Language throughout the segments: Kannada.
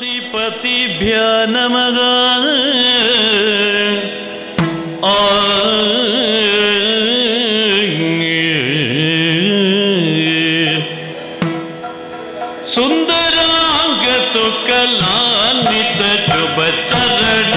ಆದಿಪತಿಭ್ಯ ನಮಃ ಸುಂದರಾಂಗ ತುಕಲಾನ್ವಿತ ಶುಭ ಚರಣ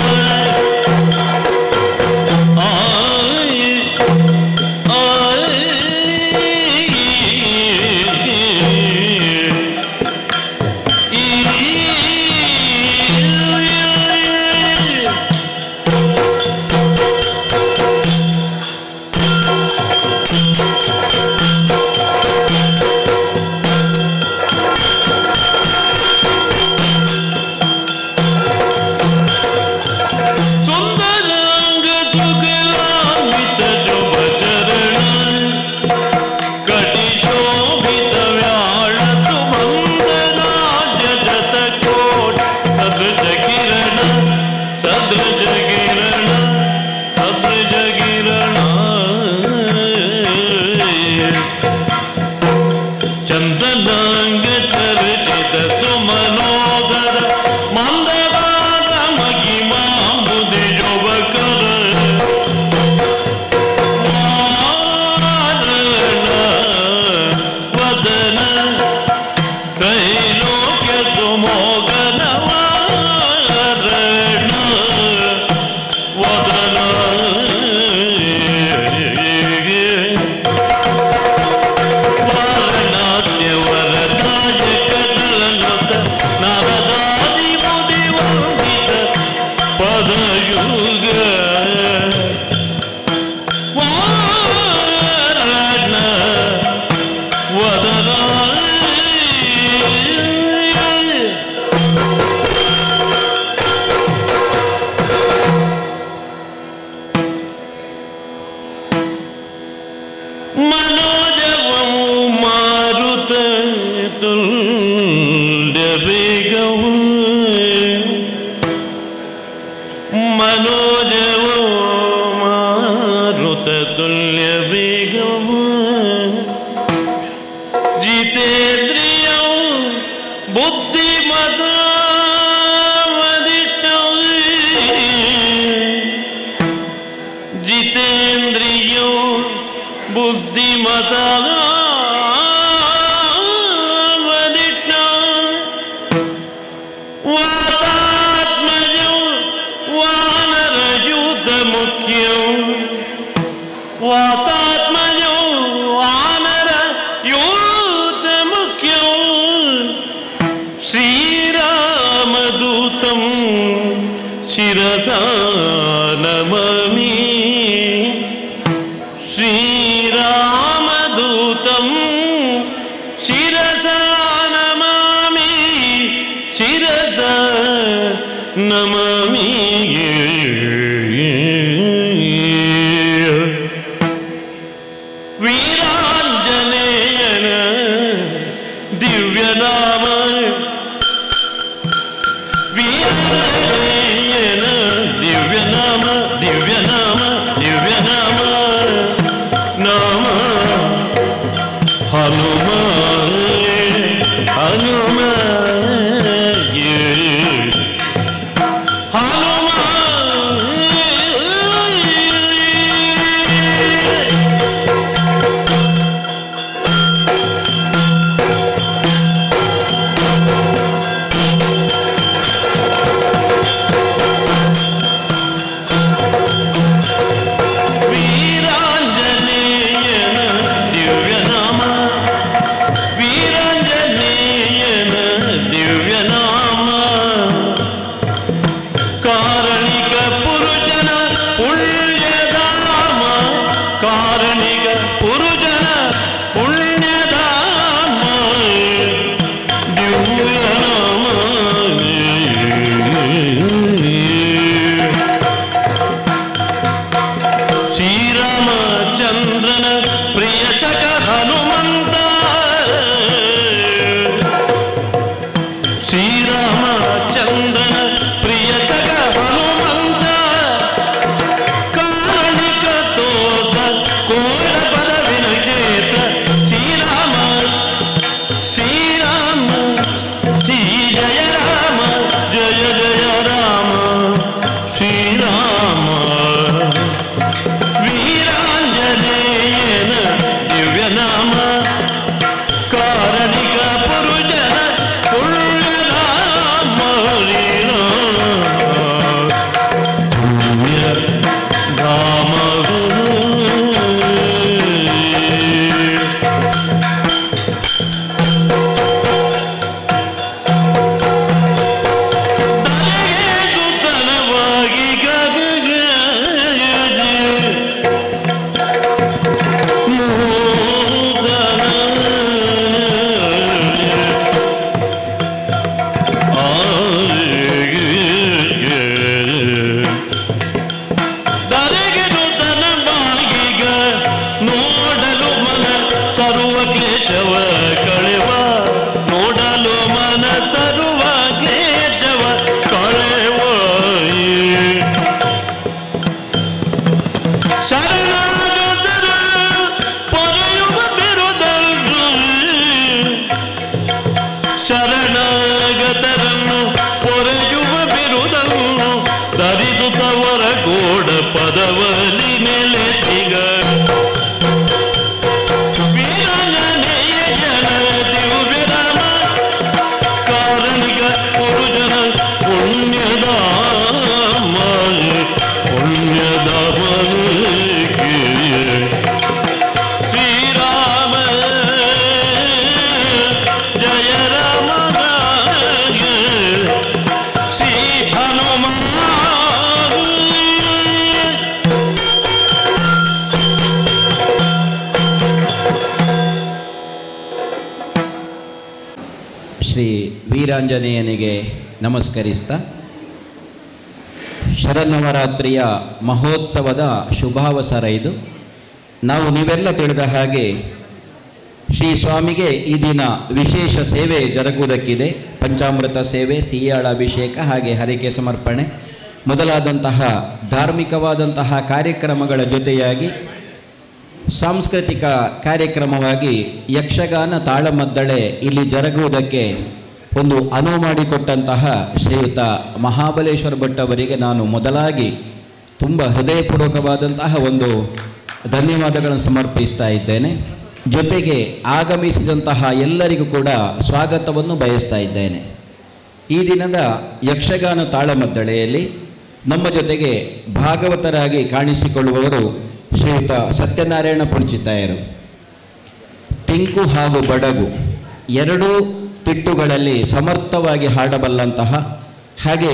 का ಎಂಬುದನ್ನು ಧರಿಸುತ್ತವರ ಗೋಡ ಪದವಲಿ ನೆಲೆಸಿಗ ವೀರಾಂಜನೇಯ ಜನ ದಿವ್ಯರಾಮ ಕಾರಣಿಕ ಪುರುಷನ ಪುಣ್ಯದ ಶ್ರೀರಾಮ ಜಯ ರಾಮ ಶ್ರೀ ಹನುಮ. ಶ್ರೀ ವೀರಾಂಜನೇಯನಿಗೆ ನಮಸ್ಕರಿಸ್ತಾ ಶರನ್ನವರಾತ್ರಿಯ ಮಹೋತ್ಸವದ ಶುಭಾವಸರ ಇದು. ನಾವು ನೀವೆಲ್ಲ ತಿಳಿದ ಹಾಗೆ ಶ್ರೀ ಸ್ವಾಮಿಗೆ ಈ ದಿನ ವಿಶೇಷ ಸೇವೆ ಜರುಗುವುದಕ್ಕಿದೆ. ಪಂಚಾಮೃತ ಸೇವೆ, ಸಿಹಿಯಾಳ ಅಭಿಷೇಕ, ಹಾಗೆ ಹರಿಕೆ ಸಮರ್ಪಣೆ ಮೊದಲಾದಂತಹ ಧಾರ್ಮಿಕವಾದಂತಹ ಕಾರ್ಯಕ್ರಮಗಳ ಜೊತೆಯಾಗಿ ಸಾಂಸ್ಕೃತಿಕ ಕಾರ್ಯಕ್ರಮವಾಗಿ ಯಕ್ಷಗಾನ ತಾಳಮದ್ದಳೆ ಇಲ್ಲಿ ಜರುಗುವುದಕ್ಕೆ ಒಂದು ಅನುವು ಮಾಡಿಕೊಟ್ಟಂತಹ ಶ್ರೀಯುತ ಮಹಾಬಲೇಶ್ವರ ಭಟ್ ಅವರಿಗೆ ನಾನು ಮೊದಲಾಗಿ ತುಂಬ ಹೃದಯಪೂರ್ವಕವಾದಂತಹ ಒಂದು ಧನ್ಯವಾದಗಳನ್ನು ಸಮರ್ಪಿಸ್ತಾ ಇದ್ದೇನೆ. ಜೊತೆಗೆ ಆಗಮಿಸಿದಂತಹ ಎಲ್ಲರಿಗೂ ಕೂಡ ಸ್ವಾಗತವನ್ನು ಬಯಸ್ತಾ ಇದ್ದೇನೆ. ಈ ದಿನದ ಯಕ್ಷಗಾನ ತಾಳಮದ್ದಳೆಯಲ್ಲಿ ನಮ್ಮ ಜೊತೆಗೆ ಭಾಗವತರಾಗಿ ಕಾಣಿಸಿಕೊಳ್ಳುವವರು ಶ್ರೀಯುತ ಸತ್ಯನಾರಾಯಣ ಪುಂಚಿತಾಯರು. ಟಿಂಕು ಹಾಗೂ ಬಡಗು ಎರಡೂ ತಿಟ್ಟುಗಳಲ್ಲಿ ಸಮರ್ಥವಾಗಿ ಹಾಡಬಲ್ಲಂತಹ, ಹಾಗೆ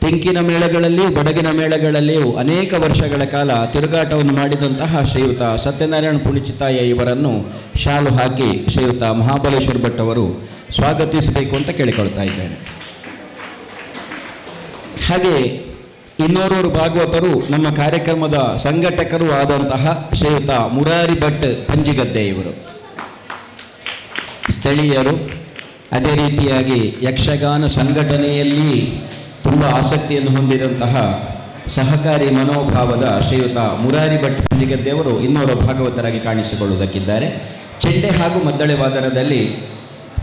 ತೆಂಕಿನ ಮೇಳಗಳಲ್ಲಿಯೂ ಬಡಗಿನ ಮೇಳಗಳಲ್ಲಿಯೂ ಅನೇಕ ವರ್ಷಗಳ ಕಾಲ ತಿರುಗಾಟವನ್ನು ಮಾಡಿದಂತಹ ಶ್ರೀಯುತ ಸತ್ಯನಾರಾಯಣ ಪುಣಿಚಿತಾಯ ಇವರನ್ನು ಶಾಲು ಹಾಕಿ ಶ್ರೀಯುತ ಮಹಾಬಲೇಶ್ವರ ಭಟ್ ಅವರು ಸ್ವಾಗತಿಸಬೇಕು ಅಂತ ಕೇಳಿಕೊಳ್ತಾ ಇದ್ದೇನೆ. ಹಾಗೆ ಇನ್ನೋರ್ವರು ಭಾಗವತರು ನಮ್ಮ ಕಾರ್ಯಕ್ರಮದ ಸಂಘಟಕರು ಆದಂತಹ ಶ್ರೀಯುತ ಮುರಾರಿ ಭಟ್ ಪಂಜಿಗದ್ದೆ ಇವರು ಸ್ಥಳೀಯರು. ಅದೇ ರೀತಿಯಾಗಿ ಯಕ್ಷಗಾನ ಸಂಘಟನೆಯಲ್ಲಿ ತುಂಬ ಆಸಕ್ತಿಯನ್ನು ಹೊಂದಿದಂತಹ ಸಹಕಾರಿ ಮನೋಭಾವದ ಶ್ರೀಯುತ ಮುರಾರಿ ಭಟ್ ಪಂಜಿಗದ್ದೆಯವರು ಇನ್ನೋರ್ವ ಭಾಗವತರಾಗಿ ಕಾಣಿಸಿಕೊಳ್ಳುವುದಕ್ಕಿದ್ದಾರೆ. ಚೆಂಡೆ ಹಾಗೂ ಮದ್ದಳೆ ವಾದನದಲ್ಲಿ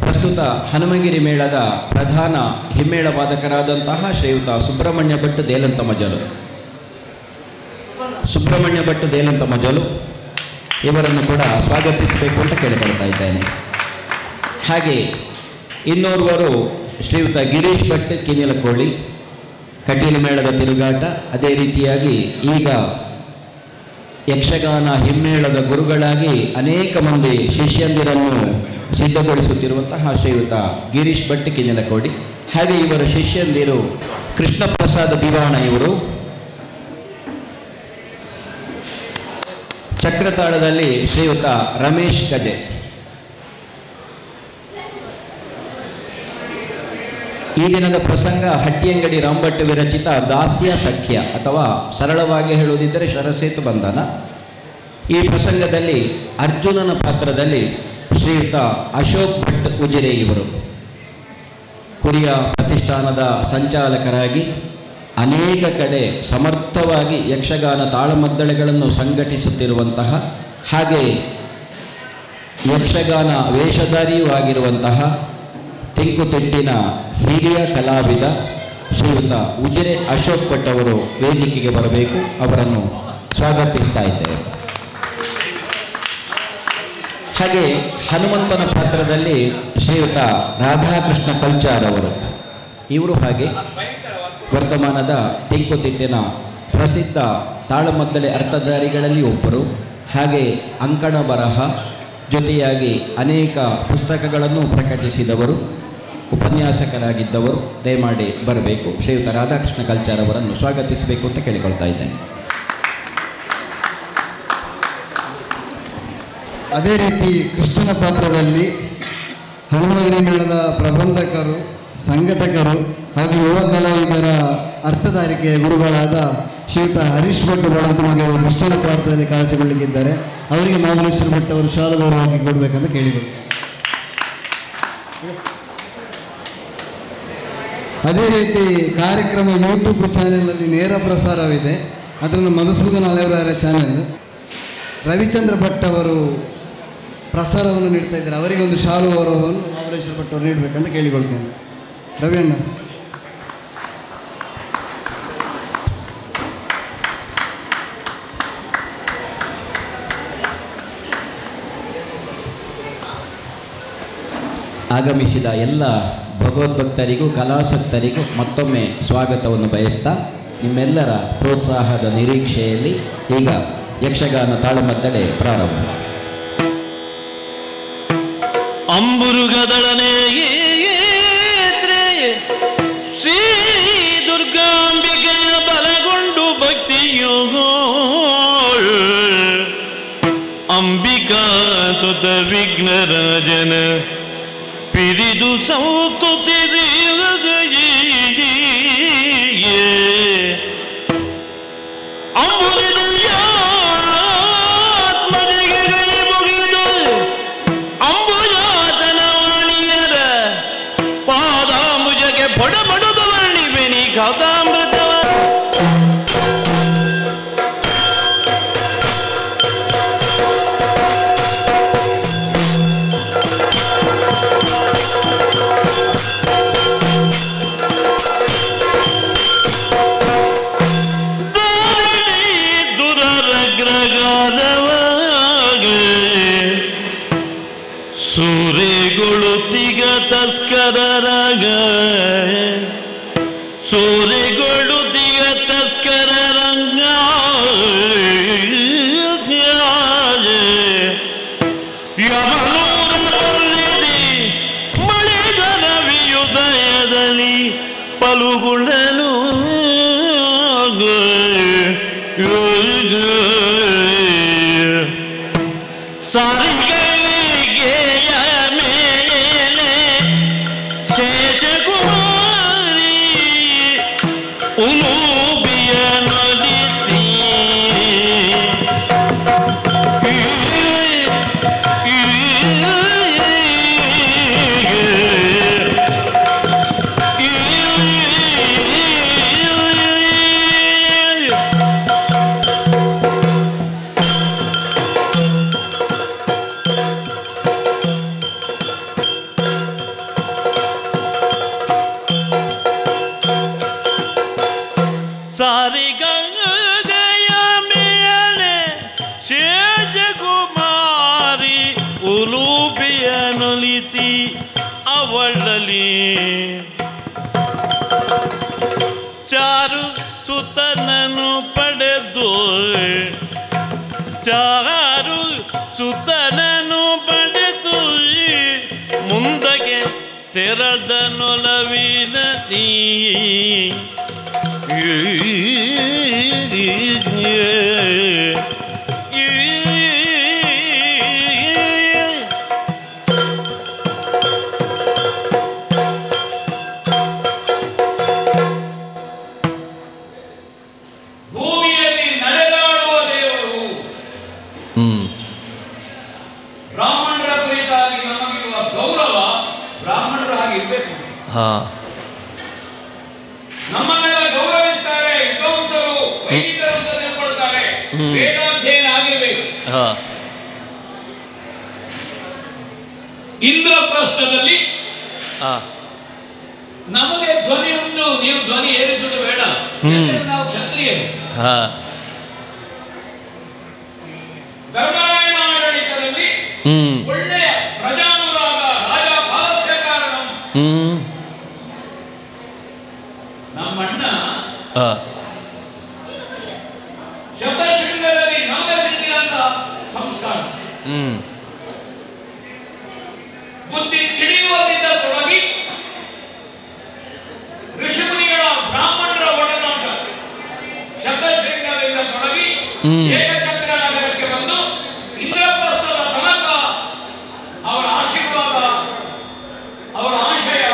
ಪ್ರಸ್ತುತ ಹನುಮಗಿರಿ ಮೇಳದ ಪ್ರಧಾನ ಹಿಮ್ಮೇಳ ವಾದಕರಾದಂತಹ ಶ್ರೀಯುತ ಸುಬ್ರಹ್ಮಣ್ಯ ಭಟ್ ದೇಲಂತ ಮಜಲು ಇವರನ್ನು ಕೂಡ ಸ್ವಾಗತಿಸಬೇಕು ಅಂತ ಕೇಳಿಕೊಳ್ತಾ ಇದ್ದೇನೆ. ಹಾಗೆ ಇನ್ನೋರ್ವರು ಶ್ರೀಯುತ ಗಿರೀಶ್ ಭಟ್ ಕಿನಿಲಕೋಳಿ, ಕಟೀಲು ಮೇಳದ ತಿರುಗಾಟ. ಅದೇ ರೀತಿಯಾಗಿ ಈಗ ಯಕ್ಷಗಾನ ಹಿಮ್ಮೇಳದ ಗುರುಗಳಾಗಿ ಅನೇಕ ಮಂದಿ ಶಿಷ್ಯಂದಿರನ್ನು ಸಿದ್ಧಗೊಳಿಸುತ್ತಿರುವಂತಹ ಶ್ರೀಯುತ ಗಿರೀಶ್ ಭಟ್ ಕಿನಿಲಕೋಡಿ. ಹಾಗೆ ಇವರ ಶಿಷ್ಯಂದಿರು ಕೃಷ್ಣ ಪ್ರಸಾದ ದಿವಾಣ ಇವರು. ಚಕ್ರತಾಳದಲ್ಲಿ ಶ್ರೀಯುತ ರಮೇಶ್ ಕಜೆ. ಈ ದಿನದ ಪ್ರಸಂಗ ಹಟ್ಟಿಯಂಗಡಿ ರಾಮಭಟ್ ವಿರಚಿತ ದಾಸ್ಯ ಸಖ್ಯ, ಅಥವಾ ಸರಳವಾಗಿ ಹೇಳುವುದಿದ್ದರೆ ಶರಸೇತು ಬಂಧನ. ಈ ಪ್ರಸಂಗದಲ್ಲಿ ಅರ್ಜುನನ ಪಾತ್ರದಲ್ಲಿ ಶ್ರೀಯುತ ಅಶೋಕ್ ಭಟ್ ಉಜಿರೆ ಇವರು ಕುರಿಯ ಪ್ರತಿಷ್ಠಾನದ ಸಂಚಾಲಕರಾಗಿ ಅನೇಕ ಕಡೆ ಸಮರ್ಥವಾಗಿ ಯಕ್ಷಗಾನ ತಾಳಮದ್ದಳೆಗಳನ್ನು ಸಂಘಟಿಸುತ್ತಿರುವಂತಹ, ಹಾಗೆ ಯಕ್ಷಗಾನ ವೇಷಧಾರಿಯೂ ಆಗಿರುವಂತಹ ತೆಂಕುತಿಟ್ಟಿನ ಹಿರಿಯ ಕಲಾವಿದ ಶ್ರೀಯುತ ಉಜಿರೆ ಅಶೋಕ್ ಭಟ್ ಅವರು ವೇದಿಕೆಗೆ ಬರಬೇಕು. ಅವರನ್ನು ಸ್ವಾಗತಿಸ್ತಾ ಇದ್ದೇವೆ. ಹಾಗೆ ಹನುಮಂತನ ಪಾತ್ರದಲ್ಲಿ ಶ್ರೀಯುತ ರಾಧಾಕೃಷ್ಣ ಕಲ್ಚಾರ್ ಅವರು ಇವರು ಹಾಗೆ ವರ್ತಮಾನದ ತೆಂಕುತಿಟ್ಟಿನ ಪ್ರಸಿದ್ಧ ತಾಳಮದ್ದಳೆ ಅರ್ಥಧಾರಿಗಳಲ್ಲಿ ಒಬ್ಬರು. ಹಾಗೆ ಅಂಕಣ ಬರಹ ಜೊತೆಯಾಗಿ ಅನೇಕ ಪುಸ್ತಕಗಳನ್ನು ಪ್ರಕಟಿಸಿದವರು, ಉಪನ್ಯಾಸಕರಾಗಿದ್ದವರು. ದಯಮಾಡಿ ಬರಬೇಕು. ಶ್ರೀಯುತ ರಾಧಾಕೃಷ್ಣ ಕಲ್ಚಾರ್ ಅವರನ್ನು ಸ್ವಾಗತಿಸಬೇಕು ಅಂತ ಕೇಳಿಕೊಳ್ತಾ ಇದ್ದೇನೆ. ಅದೇ ರೀತಿ ಕೃಷ್ಣನ ಪಾತ್ರದಲ್ಲಿ ಹನುಮಗಿರಿ ಮೇಳದ ಪ್ರಬಂಧಕರು, ಸಂಘಟಕರು ಹಾಗೂ ಯುವ ಕಲಾವಿದರ ಅರ್ಥಧಾರಿಕೆಯ ಗುರುಗಳಾದ ಶ್ರೀಯುತ ಹರೀಶ್ ಭಟ್ ನಮಗೆ ಅವರು ಕೃಷ್ಣನ ಪಾತ್ರದಲ್ಲಿ ಕಾಣಿಸಿಕೊಳ್ಳಲಿಕ್ಕಿದ್ದಾರೆ. ಅವರಿಗೆ ಮಹಾಬಲೇಶ್ವರ ಭಟ್ ಅವರು ಶಾಲಗೌರವವಾಗಿ ಕೊಡಬೇಕಂತ ಕೇಳಿದರು. ಅದೇ ರೀತಿ ಕಾರ್ಯಕ್ರಮ ಯೂಟ್ಯೂಬ್ ಚಾನೆಲ್ನಲ್ಲಿ ನೇರ ಪ್ರಸಾರವಿದೆ. ಅದನ್ನು ಮಧುಸೂದನ್ ಅಲೆವರ ಚಾನೆಲ್. ರವಿಚಂದ್ರ ಭಟ್ ಅವರು ಪ್ರಸಾರವನ್ನು ನೀಡ್ತಾ ಇದ್ದಾರೆ. ಅವರಿಗೊಂದು ಶಾಲು ಗೌರವವನ್ನು ಮಹಾಬಲೇಶ್ವರ ಭಟ್ ಅವರು ನೀಡಬೇಕಂತ ಕೇಳಿಕೊಳ್ತೇನೆ. ರವಿಯಣ್ಣ. ಆಗಮಿಸಿದ ಎಲ್ಲ ಭಗವದ್ಭಕ್ತರಿಗೂ ಕಲಾಸಕ್ತರಿಗೂ ಮತ್ತೊಮ್ಮೆ ಸ್ವಾಗತವನ್ನು ಬಯಸ್ತಾ ನಿಮ್ಮೆಲ್ಲರ ಪ್ರೋತ್ಸಾಹದ ನಿರೀಕ್ಷೆಯಲ್ಲಿ ಈಗ ಯಕ್ಷಗಾನ ತಾಳಮದ್ದಳೆ ಪ್ರಾರಂಭ. ಅಂಬುರುಗದಳನೆಯೇ ಶ್ರೀ ದುರ್ಗಾಂಬಿಕೆಯ ಬಲಗೊಂಡು ಭಕ್ತಿಯೋಗೋ ಅಂಬಿಕಾ ಸುತ ವಿಘ್ನರಾಜನ ಪಿರಿದು ಸಂಸ್ತುತಿಸಿ ಅಂಬುರಿದಯಾತ್ಮದಿಗೆ ಕೈ ಮುಗಿದು ಅಂಬುಜಾತನವಾಣಿಯರ ಪಾದಾಂಬುಜಕ್ಕೆ ಪೊಡಪಡುದ ವರ್ಣಿಬೆನಿ ಕಥಾಮೃತವ ಸೂರೆಗೊಳುತ್ತಿಗ ತಸ್ಕರರಾಗ ಸೂರೆಗೊಳುತ್ತಿಗ ತಸ್ಕರರಂಗ ಯವನೂರಲ್ಲಿದೆ ಮಳೆದನ ವಿಯುದಯದಲ್ಲಿ ಪಲುಗುಳನು ಸಾರಿಗೆ ಅವಳಲಿ ಚಾರು ಸುತನನು ಪಡೆದು ಚಾರು ಸುತನನು ಪಡೆದು ಮುಂದಕ್ಕೆ ತೆರೆದನೊಲವಿನದಿ ನಮ್ಮನ್ನೆಲ್ಲ ಗೌರವಿಸ್ತಾರೆ, ವಿದ್ವಾಂಸರು ವೈದಿಕರು ಅಂತ ತಿಳ್ಕೊಳ್ತಾರೆ, ವೇದಾಧ್ಯಯನ ಆಗಿರ್ಬೇಕು. ಇಂದ್ರಪ್ರಸ್ಥದಲ್ಲಿ ನಮಗೆ ಧ್ವನಿ ಉಂಟು, ನೀವು ಧ್ವನಿ ಏರಿಸುವುದು ಬೇಡ, ನಾವು ಕ್ಷತ್ರಿಯರು. ಧರ್ಮರಾಯನ ಆಡಳಿತದಲ್ಲಿ ಒಳ್ಳೆಯ ಪ್ರಜಾನುರಾಗ, ರಾಜ ಪಾಲಸ್ಯ ಕಾರಣ. ನಮ್ಮಣ್ಣ ಶತಶೃಂಗದಲ್ಲಿ ನಮಗೆ ಸಿಕ್ಕಿದಂತ ಸಂಸ್ಕಾರ, ಬುದ್ಧಿ ತಿಳಿಯುವುದರಿಂದ ತೊಡಗಿ ಋಷಿಮುನಿಗಳ ಬ್ರಾಹ್ಮಣರ ಒಡನಾಟ, ಶತಶೃಂಗದಿಂದ ತೊಡಗಿ ಏಕಚಕ್ರ ನಗರಕ್ಕೆ ಬಂದು ಇಂದ್ರಪ್ರಸ್ಥದ ತನಕ ಅವರ ಆಶೀರ್ವಾದ, ಅವರ ಆಶಯ,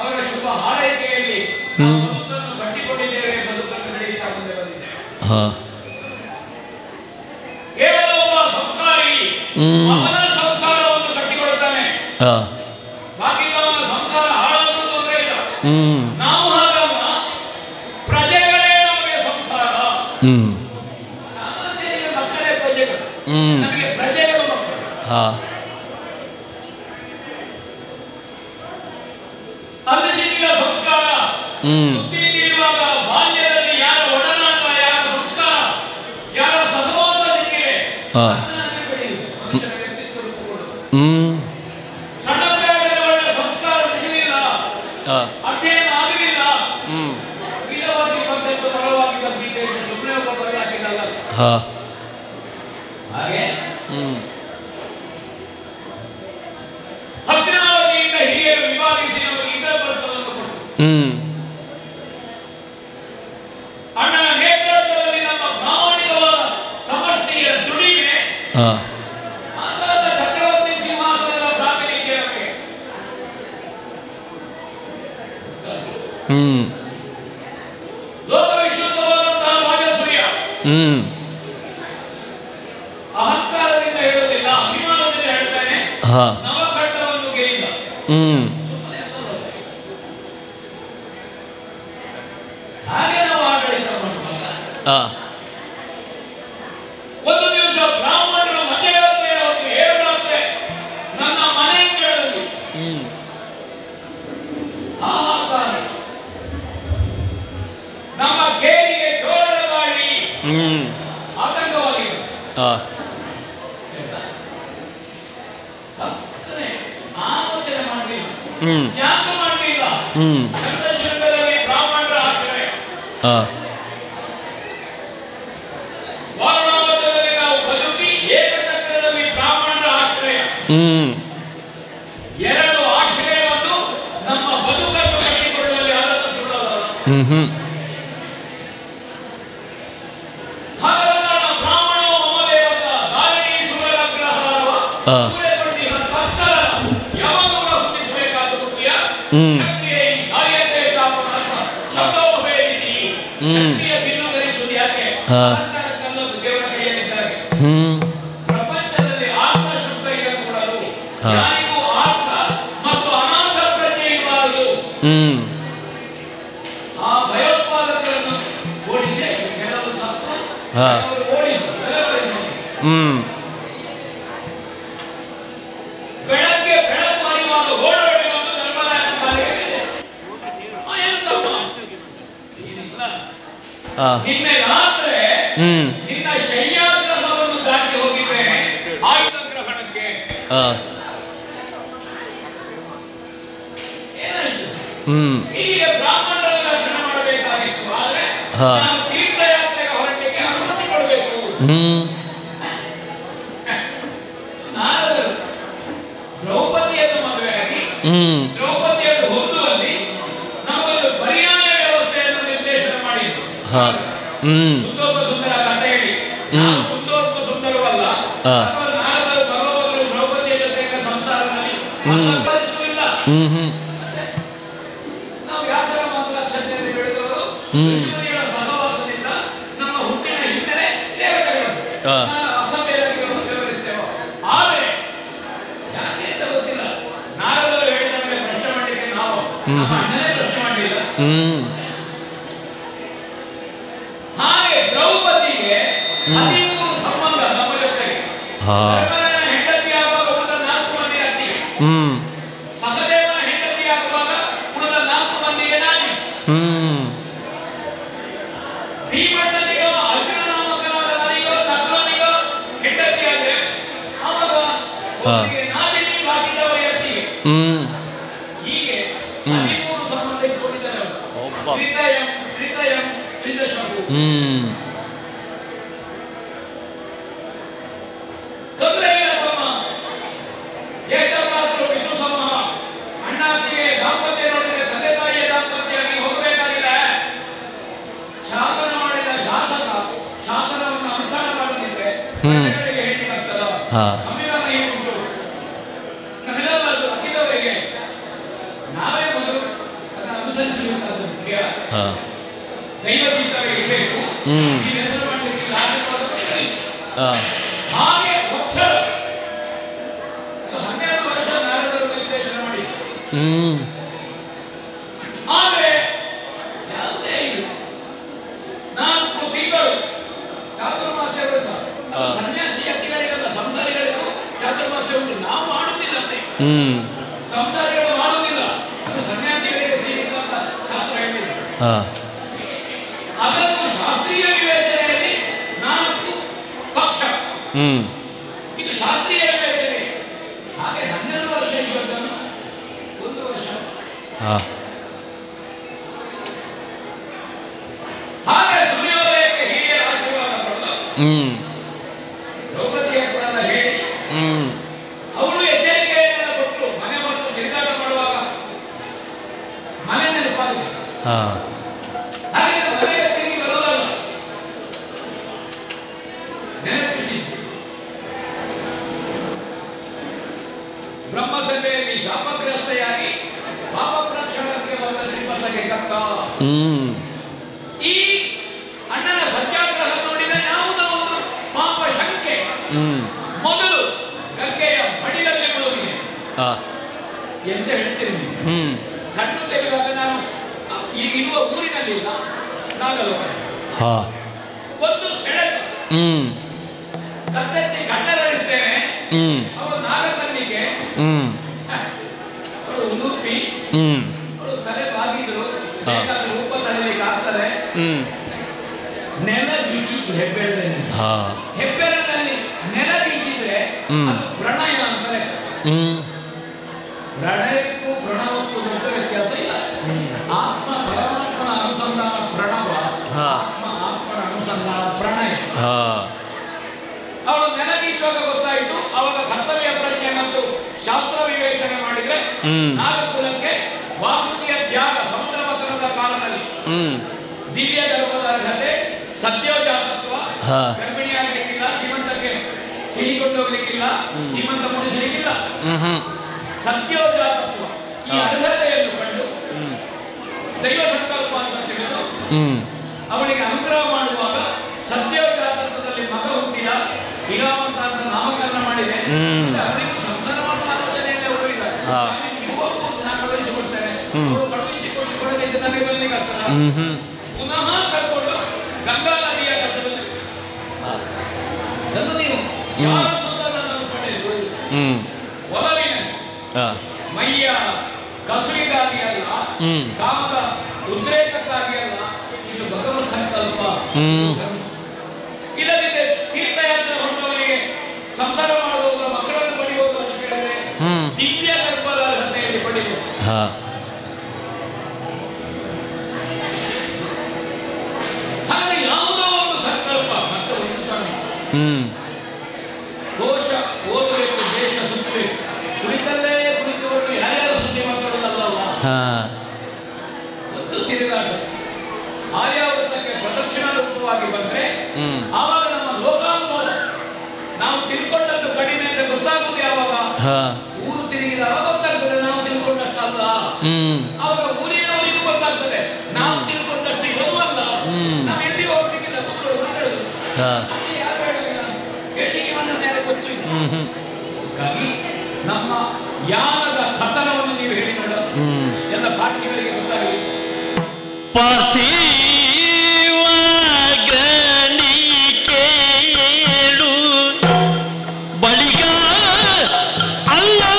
ಅವರ ಶುಭ ಹಾರೈಕೆಯಲ್ಲಿ ಬದುಕನ್ನು ಕಟ್ಟಿಕೊಂಡಿದ್ದೇವೆ, ಬದುಕನ್ನು ನಡೆಯುತ್ತಾ ಮುಂದೆ ಬಂದಿದ್ದೇವೆ. ಕೇವಲ ಒಬ್ಬ ಸಂಸಾರಿ ಅವನ ಸಂಸಾರವನ್ನು ಕಟ್ಟಿಕೊಳ್ಳುತ್ತಾನೆ, ಬಾಕಿ ಅವನ ಸಂಸಾರ ಹಾಳಾದರೂ ತೊಂದರೆ ಇಲ್ಲ. ನಾವು ಹಾಗಲ್ಲ, ಪ್ರಜೆಗಳೇ ನಮಗೆ ಸಂಸಾರ. ಸಾಮಾನ್ಯರಿಗೆ ಮಕ್ಕಳೇ ಪ್ರಜೆಗಳು, ನಮಗೆ ಪ್ರಜೆಗಳು ಮಕ್ಕಳು. ಅಲ್ಲಿ ಸಿಕ್ಕಿದ ಸಂಸ್ಕಾರ, ಬುದ್ಧಿ ತಿಳಿಯುವಾಗ ಬಾಲ್ಯದಲ್ಲಿ ಯಾರ ಒಡನಾಟ, ಯಾರ ಸಂಸ್ಕಾರ, ಯಾರ ಸಹವಾಸ ಸಿಕ್ಕಿದೆ, ಮನುಷ್ಯನ ವ್ಯಕ್ತಿತ್ವ ರೂಪುಗೊಳ್ಳುವುದು. ಸಣ್ಣ ಪ್ರಾಯದಲ್ಲಿ ಒಳ್ಳೆಯ ಹಾಂ ಹಾಗೆ ಹ್ಞೂ ಹಸ್ತಿನಾವತಿಯಿಂದ ಹಿರಿಯರು ವಿಭಾಗಿಸಿ ನಮಗೆ ಇಂದ್ರಪ್ರಸ್ಥವನ್ನು ಕೊಟ್ಟರು. ಹ್ಞೂ ಅಣ್ಣನ ನೇತೃತ್ವದಲ್ಲಿ ನಮ್ಮ ಪ್ರಾಮಾಣಿಕವಾದ ಸಮಷ್ಟಿಯ ದುಡಿಮೆ ಹಾಂ ಅಂದಾದ ಚಕ್ರವರ್ತಿ ಸಿಂಹಾಸನದ ಪ್ರಾತಿನಿಧ್ಯ ನಮಗೆ. ಹ್ಞೂ ಲೋಕ ವಿಶುದ್ಧವಾದಂತಹ ರಾಜಸೂಯ ಹ್ಞೂ ಅಹಂಕಾರದಿಂದ ಹೇಳುವುದಿಲ್ಲ, ಅಭಿಮಾನದಿಂದ ಹೇಳ್ತಾನೆ. ಹಾಂ ನವಖಂಡವನ್ನು ಗೆಲ್ಲ ಹ್ಞೂ ಹಾಗೆ ನಾವು ಆಡಳಿತ ಮಾಡುವಾಗ ಹಾಂ ಒಂದು ದಿವಸ ಬ್ರಾಹ್ಮಣರು ಮಧ್ಯರಾತ್ರಿ ಹೊತ್ತು 7 ರಾತ್ರಿ ನನ್ನ ಮನೆಯಲ್ಲಿ ಹ್ಞೂ ಹಾಹಾಕಾರ, ನಮ್ಮ ಕೇರಿಗೆ ಚೋಳರ ಗಾಳಿ ಹ್ಞೂ ಆತಂಕವಾಗಿದೆ. ಹಾಂ ಆಲೋಚನೆ ಮಾಡಲಿಲ್ಲ, ಹ್ಞೂ ಯಾಕೆ ಮಾಡಲಿಲ್ಲ? ಹ್ಞೂ ಚಂದ್ರಶೃಂಗದಲ್ಲಿ ಬ್ರಾಹ್ಮಣರ ಆಶ್ರಯ, ಹಾಂ ವಾರಣಾವತದಲ್ಲಿ ನಾವು ಬದುಕಿ ಏಕಚಕ್ರದಲ್ಲಿ ಬ್ರಾಹ್ಮಣರ ಆಶ್ರಯ. ಹ್ಞೂ 2 ಆಶ್ರಯವನ್ನು ನಮ್ಮ ಬದುಕನ್ನು ಕಟ್ಟಿಕೊಳ್ಳುವಲ್ಲಿ ಆದದ್ದು ಸುಳ್ಳಲ್ಲ. ಹ್ಞೂ ಹ್ಞೂ ಹಾಗಾದಾಗ ಬ್ರಾಹ್ಮಣ ಮಮದೇವತ ಧಾರಣಿ ಸುರಗ್ರಹಾರವ ಹಾಂ ಸೂರ್ಯಕೊಂಡಿ ಹಸ್ತರ ಯಾವನೂರ ಹುಟ್ಟಿಸಬೇಕಾದ ಮುಖ್ಯ ಹ್ಮ್. ಕ್ಷತ್ರಿಯ ಕಾರ್ಯತೆ ಚಾಪನಂತ ಶಬ್ದೋಪವೇದಿತಿ ಕ್ಷತ್ರಿಯ ಬಿಲ್ಲು ಧರಿಸುವುದು ಯಾಕೆ? ಹಾ. ಅಂತರ ಕಲ್ಲೊಂದು ದೇವರ ಕೈಯಲ್ಲಿದ್ದಾಗ ಹ್ಞೂ ಪ್ರಪಂಚದಲ್ಲಿ ಆತ್ಮ ಶಬ್ದ ಇರಕೂಡದು, ಹಾ. ಯಾರಿಗೂ ಆರ್ಥ ಮತ್ತು ಅನಾಥ ಪ್ರಜ್ಞೆ ಇರಬಾರದು. ಹ್ಞೂ ಆ ಭಯೋತ್ಪಾದಕರನ್ನು ಓಡಿಸಿ ಕೆಲವು ಸತ್ತು ಹಾ. ಕೆಲವರು ಓಡಿಸಿ ಹ್ಞೂ ಬೆಳಗ್ಗೆ ಬೆಳಕು ಹರಿಯುವಾಗ ಓಡೋಡಿ ಬಂದು ಧರ್ಮರಾಯನ ಕಾಲಿಗೆ ಬಿದ್ದೆ. ಏನು ತಮ್ಮ? ಏನಿಲ್ಲ. ಹಾಂ ನಿನ್ನೆ ರಾತ್ರಿ ಹ್ಞೂ ನಿನ್ನ ಶಯ್ಯಾಗ್ರಹವನ್ನು ದಾಟಿ ಹೋಗಿದ್ದೇನೆ ಆಯುಧ ಗ್ರಹಣಕ್ಕೆ. ಹಾಂ ಏನಾಯ್ತು? ಹ್ಞೂ ಈಗ ಬ್ರಾಹ್ಮಣರ ದರ್ಶನ ಮಾಡಬೇಕಾಗಿತ್ತು, ಆದ್ರೆ ಹಾ. ನಾನು ತೀರ್ಥಯಾತ್ರೆಗೆ ಹೊರಡಲಿಕ್ಕೆ ಅನುಮತಿ ಕೊಡಬೇಕು. ಹ್ಞೂ ನಾರದರು ದ್ರೌಪದಿಯನ್ನು ಮದುವೆಯಾಗಿ ಹ್ಞೂ ದ್ರೌಪದಿಯನ್ನು ಹೊಂದುವಲ್ಲಿ ನಮಗೊಂದು ಪರ್ಯಾಯ ವ್ಯವಸ್ಥೆಯನ್ನು ನಿರ್ದೇಶನ ಮಾಡಿದ್ರು. ಹಾಂ ಹ್ಞೂ ಸುಂದೋಪ ಸುಂದರ ಕಥೆ ಹೇಳಿ ಹ್ಮ್. ನಾವು ಸುಂದೋಪ ಸುಂದರವಲ್ಲ. ಹಾ. ಅಥವಾ ನಾರದರು ಭಗವಂತರು ದ್ರೌಪದಿಯ ಜೊತೆಗೆ ಸಂಸಾರದಲ್ಲಿ ಅಸಂಬರಿಸೂ ಇಲ್ಲ. ಹ್ಞೂ ಹ್ಞೂ ನಾವು ವ್ಯಾಸರ ಮಾತೃಕ್ಷತೆಯಲ್ಲಿ ಬೆಳೆದವರು ಹ್ಮ್. ಋಷಿಮುನಿಗಳ ಸಹವಾಸದಿಂದ ನಮ್ಮ ಹುಟ್ಟಿನ ಹಿಂದೆ ದೇವತೆಗಳು ಹಾ. ಅಸಭ್ಯರಾಗಿ ವ್ಯವಹರಿಸ್ತೇವೆ. ಆದರೆ ಯಾಕೆ ಅಂತ ಗೊತ್ತಿಲ್ಲ, ನಾರದರು ಹೇಳಿದ ಮೇಲೆ ಪ್ರಶ್ನೆ ಮಾಡಲಿಕ್ಕೆ ನಾವು ನಮ್ಮ ಅಣ್ಣನೇ ಪ್ರಶ್ನೆ ಮಾಡಲಿಲ್ಲ. ಹ್ಞೂ ಹಾಗೆ ದ್ರೌಪದಿಗೆ 13 ಸಂಬಂಧ ನಮ್ಮ ಜೊತೆಗೆ. ಹಾಂ ಧರ್ಮರಾಯನ ಹೆಂಡತಿ ಆಗುವಾಗ ಉಳಿದ 4 ಮಂದಿ ಅತ್ತಿ, ಹ್ಞೂ ಸಹದೇವನ ಹೆಂಡತಿ ಆಗುವಾಗ ಉಳಿದ 4 ಮಂದಿಗೆ ನಾನೇ. ಹ್ಞೂ ಭೀಮಣ್ಣನಿಗೋ ಅರ್ಜುನ ನಾಮಕನಾದ ನನಗೋ ನಕಲನಿಗೋ ಹೆಂಡತಿಯಾದ್ರೆ ಅವಾಗ ಒಬ್ಬರಿಗೆ ನಾದಿನಿ ಬಾಕಿದವರ ಎತ್ತಿಗೆ. ಹ್ಞೂ ಹೀಗೆ 13 ಸಂಬಂಧ ಇಟ್ಕೊಂಡಿದ್ದಾರೆ ಅವರು. ತ್ರಿತಯಂ ತ್ರಿದಶವು. ಹ್ಞೂ ತೊಂದರೆ ಇಲ್ಲ ತಮ್ಮ. ಜ್ಯೇಷ್ಠರಾದ್ರು ವಿಷ್ಣು ಸಮೂಹ ಅಣ್ಣ ಅತ್ತಿಗೆ ದಾಂಪತ್ಯ ನೋಡಿದ್ರೆ ತಂದೆ ತಾಯಿಯ ದಾಂಪತ್ಯಾಗಿ ಹೋಗಬೇಕಾಗಿಲ್ಲ. ಶಾಸನ ಮಾಡಿದ ಶಾಸಕ ಶಾಸನವನ್ನು ಅನುಷ್ಠಾನ ಮಾಡದಿದ್ರೆ ಪ್ರಜೆಗಳಿಗೆ ಹೇಳಿಕಾಗ್ತದ? ಹಾ. ಸಂವಿಧಾನ ಏನುಂಟು? ನಮ್ಮೆಲ್ಲರೂ ಅಕ್ಕಿದವರಿಗೆ ನಾವೇ ಮೊದಲು ಅದನ್ನು ಅನುಸರಿಸಬೇಕಾದ ಮುಖ್ಯ. ಹಾಂ ದೈವ ಚಿಂತನೆ ಇರಬೇಕು. ಹ್ಮ್. ಈ ಹೆಸರು ಮಾಡಲಿಕ್ಕೆ ಆರ್ಥಿಕವಾದ ಪ್ರಶ್ನೆ ಇಲ್ಲ. ಹಾಂ ಹಾಗೆ ವತ್ಸಲ 12 ವರ್ಷ ನಾರದರು ನಿರ್ದೇಶನ ಮಾಡಿದ್ರು. ಹ್ಞೂ ಆದರೆ ಯಾವುದೇ ಇಲ್ಲ, 4 ತಿಂಗಳು ಚಾತುರ್ಮಾಸ್ಯ ವ್ರತ. ಅದು ಸನ್ಯಾಸಿ ಯತಿಗಳಿಗಲ್ಲ, ಸಂಸಾರಿಗಳಿಗೂ ಚಾತುರ್ಮಾಸ್ಯ ಉಂಟು. ನಾವು ಮಾಡುವುದಿಲ್ಲಂತೆ, ಹ್ಞೂ ಸಂಸಾರಿಗಳು ಮಾಡುವುದಿಲ್ಲ. ಅದು ಸನ್ಯಾಸಿಗಳಿಗೆ ಸೀಮಿತ ಅಂತ ಶಾಸ್ತ್ರ ಹೇಳಿದೆ. ಹಾಂ ಅದನ್ನು ಶಾಸ್ತ್ರೀಯ ವಿವೇಚನೆಯಲ್ಲಿ 4 ಪಕ್ಷ. ಹ್ಞೂ ಇದು ಶಾಸ್ತ್ರೀಯ ವಿವೇಚನೆ. ಹಾಗೆ 12 ವರ್ಷ ಇದ್ದದ್ದನ್ನು 1 ವರ್ಷ. ಹಾಂ ಹಾಗೆ ಸೂರ್ಯೋದಯಕ್ಕೆ ಹಿರಿಯರ ಆಶೀರ್ವಾದ ಪಡೆದು ದ್ರೌಪದಿಯ ಕೂಡ ಹೇಳಿ ಅವಳು ಎಚ್ಚರಿಕೆಯನ್ನು ಕೊಟ್ಟು ಮನೆ ಹೊರತು ತಿರುಗಾಟ ಮಾಡುವಾಗ ಮನೆ ನೆನಪಾಗಿದೆ. ಹಾಗೆ ಮನೆಗೆ ತಿರುಗಿ ಬರೋದಲ್ಲ, ನೆನಪಿಸಿ ಬ್ರಹ್ಮಸಭೆಯಲ್ಲಿ ಶಾಪಗ್ರಸ್ತೆಯಾಗಿ ಪಾಪ ಪ್ರಕ್ಷಣಕ್ಕೆ ಬಂದ ಶ್ರೀಮಂತಗೆ ಕಕ್ಕ. ಈ ಅಣ್ಣನ ಸತ್ಯಾಗ್ರಹ ನೋಡಿದ ಯಾವುದೋ ಒಂದು ಪಾಪ ಶಂಕೆ ಮೊದಲು ಗಂಗೆಯ ಮಡಿಲಲ್ಲಿ ಮುಳುಗಿದೆ ಎಂದು ಹೇಳ್ತೀನಿ. ಕಣ್ಣು ತೆರೆದಾಗ ನಾನು ಈಗಿರುವ ಊರಿನಲ್ಲಿ ಇಲ್ಲ, ನಾಗಲೋಕ ಒಂದು ಸೆಳೆತ ಕತ್ತೆತ್ತಿ ಕಣ್ಣರಳಿಸ್ತೇನೆ. ಅವಳು ನಾಗಕನ್ನಿಗೆ ಅವಳು ನುಪ್ಪಿ ಅವಳು ತಲೆ ಬಾಗಿದ್ರು, ಬೇಕಾದ ರೂಪ ತಲೆಗೆ ಆಗ್ತದೆ. ನೆಲ ಗೀಚಿದ್ದು ಹೆಬ್ಬೆರಳಲ್ಲಿ, ಹೆಬ್ಬೆರಳಿನಲ್ಲಿ ನೆಲ ಗೀಚಿದ್ರೆ ಅದು ಪ್ರಣಯ ಅಂತಾರೆ. ಪ್ರಣಯಕ್ಕೂ ಪ್ರಣವಕ್ಕೂ ದೊಡ್ಡ ವ್ಯತ್ಯಾಸ ಇಲ್ಲ. ಆತ್ಮ ಪರಮಾತ್ಮನ ಅನುಸಂಧಾನ ಪ್ರಣವ, ಆತ್ಮ ಆತ್ಮನ ಅನುಸಂಧಾನ ಪ್ರಣಯ. ಅವಳು ನೆಲ ಗೀಚುವಾಗ ಗೊತ್ತಾಯಿತು. ಅವಾಗ ಕರ್ತವ್ಯ ಪ್ರಜ್ಞೆ ಮತ್ತು ಶಾಸ್ತ್ರ ವಿವೇಚನೆ ಮಾಡಿದ್ರೆ ನಾಗಕುಲಕ್ಕೆ ವಾಸುಕಿಯ ತ್ಯಾಗ ಸಮುದ್ರ ಮಥನದ ಕಾಲದಲ್ಲಿ ದಿವ್ಯ ಗರ್ಭದ ಅರ್ಹತೆ, ಸತ್ಯೋಜಾತತ್ವ, ಗರ್ಭಿಣಿಯಾಗಲಿಕ್ಕಿಲ್ಲ, ಶ್ರೀಮಂತಕ್ಕೆ ಸಿಹಿ ಕೊಂಡೋಗ್ಲಿಕ್ಕಿಲ್ಲ, ಶ್ರೀಮಂತ ಮುಡಿಸಲಿಕ್ಕಿಲ್ಲ, ಸತ್ಯೋಜಾತತ್ವ ಈ ಅರ್ಹತೆಯನ್ನು ಕಂಡು ದೈವ ಸಂಕಲ್ಪ ಅಂತ ತಿಳಿದು ಅವಳಿಗೆ ಅನುಗ್ರಹ ಮಾಡುವಾಗ ಸತ್ಯೋಜಾತತ್ವದಲ್ಲಿ ಮಗ ಹುಟ್ಟಿದ ಹಿರಾವಂತ ಅಂತ ನಾಮಕರಣ ಮಾಡಿದೆ. ಅವರಿಗೂ ಸಂಸಾರ ಮಾಡುವ ಆಲೋಚನೆಯಲ್ಲೇ ಹೋಗಿದ್ದಾರೆ. ನೀವು ಹೋಗ್ಬೋದು, ನಾನು ಕಳುಹಿಸಿಕೊಡ್ತೇನೆ, ಅವಳು ಕಳುಹಿಸಿಕೊಂಡು ಕೊಡಲಿಕ್ಕೆ ನನಗೆ ಬರ್ಲಿಕ್ಕೆ ಆಗ್ತದ. ಪುನಃ ಕರ್ಕೊಂಡು ಗಂಗಾ ನದಿಯ ತಟದಲ್ಲಿ ಅದನ್ನು ನೀವು ಚಾರಸುಂದರನನ್ನು ಪಡೆದು ಒಲವಿನ ಮೈಯ ಕಸುವಿಗಾಗಿ ಅಲ್ಲ, ಕಾಮದ ಉದ್ರೇಕಕ್ಕಾಗಿ ಅಲ್ಲ, ಇದು ಭಗವತ್ ಸಂಕಲ್ಪ. ಇಲ್ಲದಿದ್ದರೆ ತೀರ್ಥಯಾತ್ರೆ ಹೊರಟವರಿಗೆ ಸಂಸಾರ ಮಾಡಬಹುದು, ಮಕ್ಕಳನ್ನು ಪಡೆಯುವುದು ಅಂತ ಕೇಳಿದ್ರೆ ದಿವ್ಯ ಗರ್ಭದ ಅರ್ಹತೆಯಲ್ಲಿ ಪಡೆಯುವುದು. ಹಾಗೆ ಯಾವುದೋ ಒಂದು ಸಂಕಲ್ಪ ಕೋಶ ಓದಬೇಕು, ದೇಶ ಸುತ್ತಬೇಕು, ಕುರಿತಲ್ಲೇ ಕುರಿತುಕೊಂಡು ಯಾರ್ಯಾರು ಸುದ್ದಿ ಮಾತಾಡೋದಲ್ಲವ. ಒಂದು ತಿರುಗಾಟ ಆರ್ಯಾವೃತ್ತಕ್ಕೆ ಪ್ರದಕ್ಷಿಣಾ ರೂಪವಾಗಿ ಬಂದ್ರೆ ಆವಾಗ ನಮ್ಮ ಲೋಕಾನುಭವ ನಾವು ತಿಳ್ಕೊಂಡದ್ದು ಕಡಿಮೆ ಅಂತ ಗೊತ್ತಾಗುವುದು ಯಾವಾಗ? ಊರು ತಿರುಗಿದಾಗ ಗೊತ್ತಾಗ್ತದೆ ನಾವು ತಿಳ್ಕೊಂಡಷ್ಟಲ್ಲ. ಆವಾಗ ಊರಿನವರಿಗೂ ಗೊತ್ತಾಗ್ತದೆ ನಾವು ತಿಳ್ಕೊಂಡಷ್ಟು ಇರೋದು ಅಲ್ಲ. ನಾವು ಎಲ್ಲಿ ಹೋಗ್ಲಿಕ್ಕಿಲ್ಲ, ಮಕ್ಕಳು ಮಾತಾಡುದು ಹೇಳಿಕೆ ಬಂದದ್ದು ಯಾರು ಗೊತ್ತು ಇಲ್ಲ. ಹಾಗಾಗಿ ನಮ್ಮ ಯಾನದ ಕಥನವನ್ನು ನೀವು ಹೇಳಿ ನೋಡ ಎಲ್ಲ ಪಾರ್ಥಿವರಿಗೆ ಗೊತ್ತಾಗಲಿ. ಪಾರ್ಥಿವ ಗಣಿಕೆಯೇಳು ಬಳಿಗ ಅಲ್ಲಲ್ಲಿರುವೋಳು